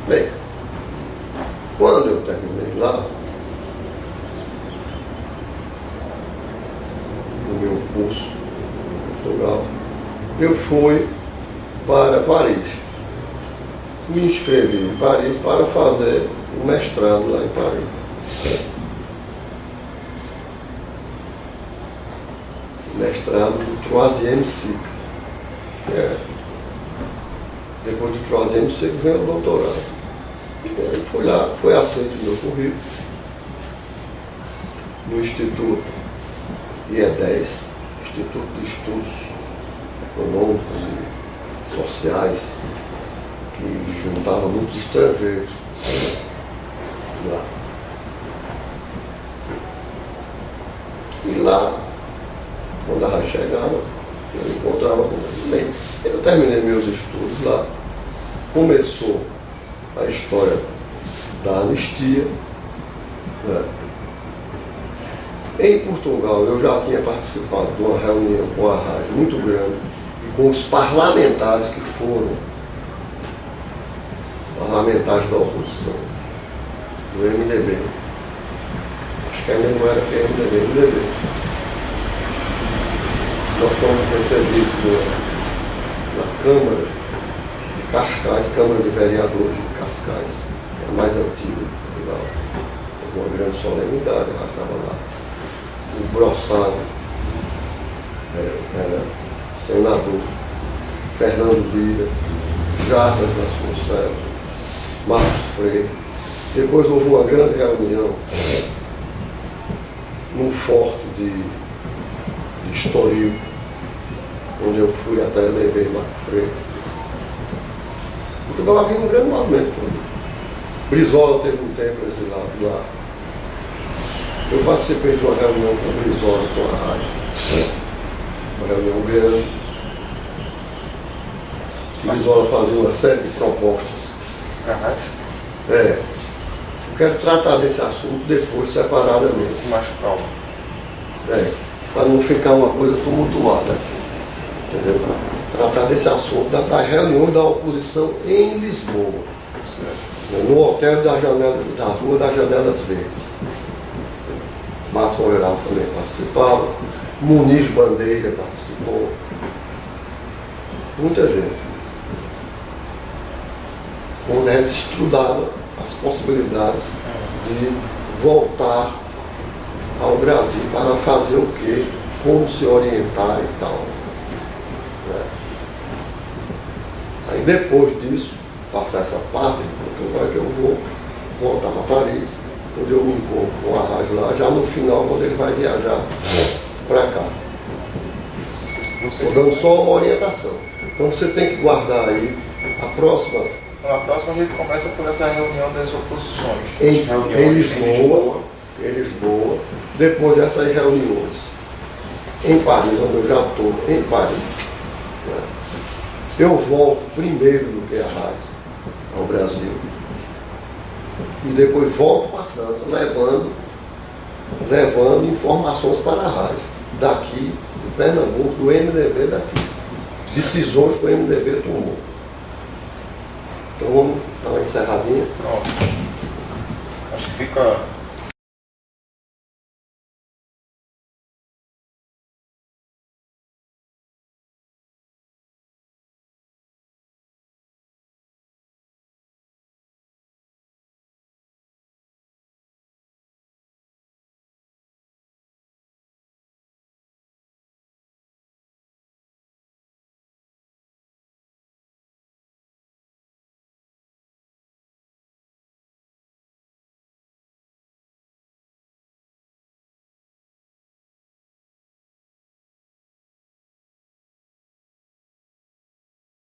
Bem, quando eu terminei lá, no meu curso em Portugal, eu fui para Paris. Me inscrevi em Paris para fazer um mestrado lá em Paris. Mestrado do Troisième Cycle. Depois do Troisième Cycle veio o doutorado. Eu fui lá, foi aceito o meu currículo no Instituto IE10, Instituto de Estudos Econômicos e Sociais, que juntava muitos estrangeiros lá. E lá, quando a Arraes chegava, eu encontrava com ele. Bem, eu terminei meus estudos lá, começou a história da anistia. Né? Em Portugal, eu já tinha participado de uma reunião com a Arraes muito grande, e com os parlamentares que foram parlamentares da oposição, do MDB. Acho que ainda não era PMDB, MDB. Nós fomos recebidos na Câmara de Cascais, Câmara de Vereadores de Cascais, que é a mais antiga de lá. Uma grande solenidade, ela estava lá. O Brossado, senador, Fernando Lira, Jarbas Vasconcelos, Marcos Freire. Depois houve uma grande reunião num forte de Estoril, onde eu fui até levei Marcos Freire. Portugal havia um grande movimento. Brizola teve um tempo esse lado lá. Eu participei de uma reunião com o Brizola, com a rádio. Uma reunião grande. O Brizola fazia uma série de propostas. A rádio? Eu quero tratar desse assunto depois, separadamente. Com mais calma. Para não ficar uma coisa tumultuada, assim. Entendeu? Tratar desse assunto da reunião da oposição em Lisboa. Certo. No hotel da Rua das Janelas Verdes. Márcio Moreira também participava, Muniz Bandeira participou, muita gente. Onde a gente estudava as possibilidades de voltar ao Brasil para fazer o quê, como se orientar e tal. Aí depois disso, passar essa parte, então é que eu vou voltar para Paris, onde eu me encontro com a rádio lá, já no final, quando ele vai viajar para cá. Estou dando só uma orientação. Então você tem que guardar aí a próxima. Na próxima a gente começa por essa reunião das oposições. Em Lisboa, depois dessas reuniões em Paris, onde eu já estou em Paris. Eu volto primeiro do que a rádio ao Brasil. E depois volto para a França, levando informações para a rádio, daqui, de Pernambuco, do MDB daqui. Decisões que o MDB tomou. Então vamos dar uma encerradinha. Pronto. Acho que fica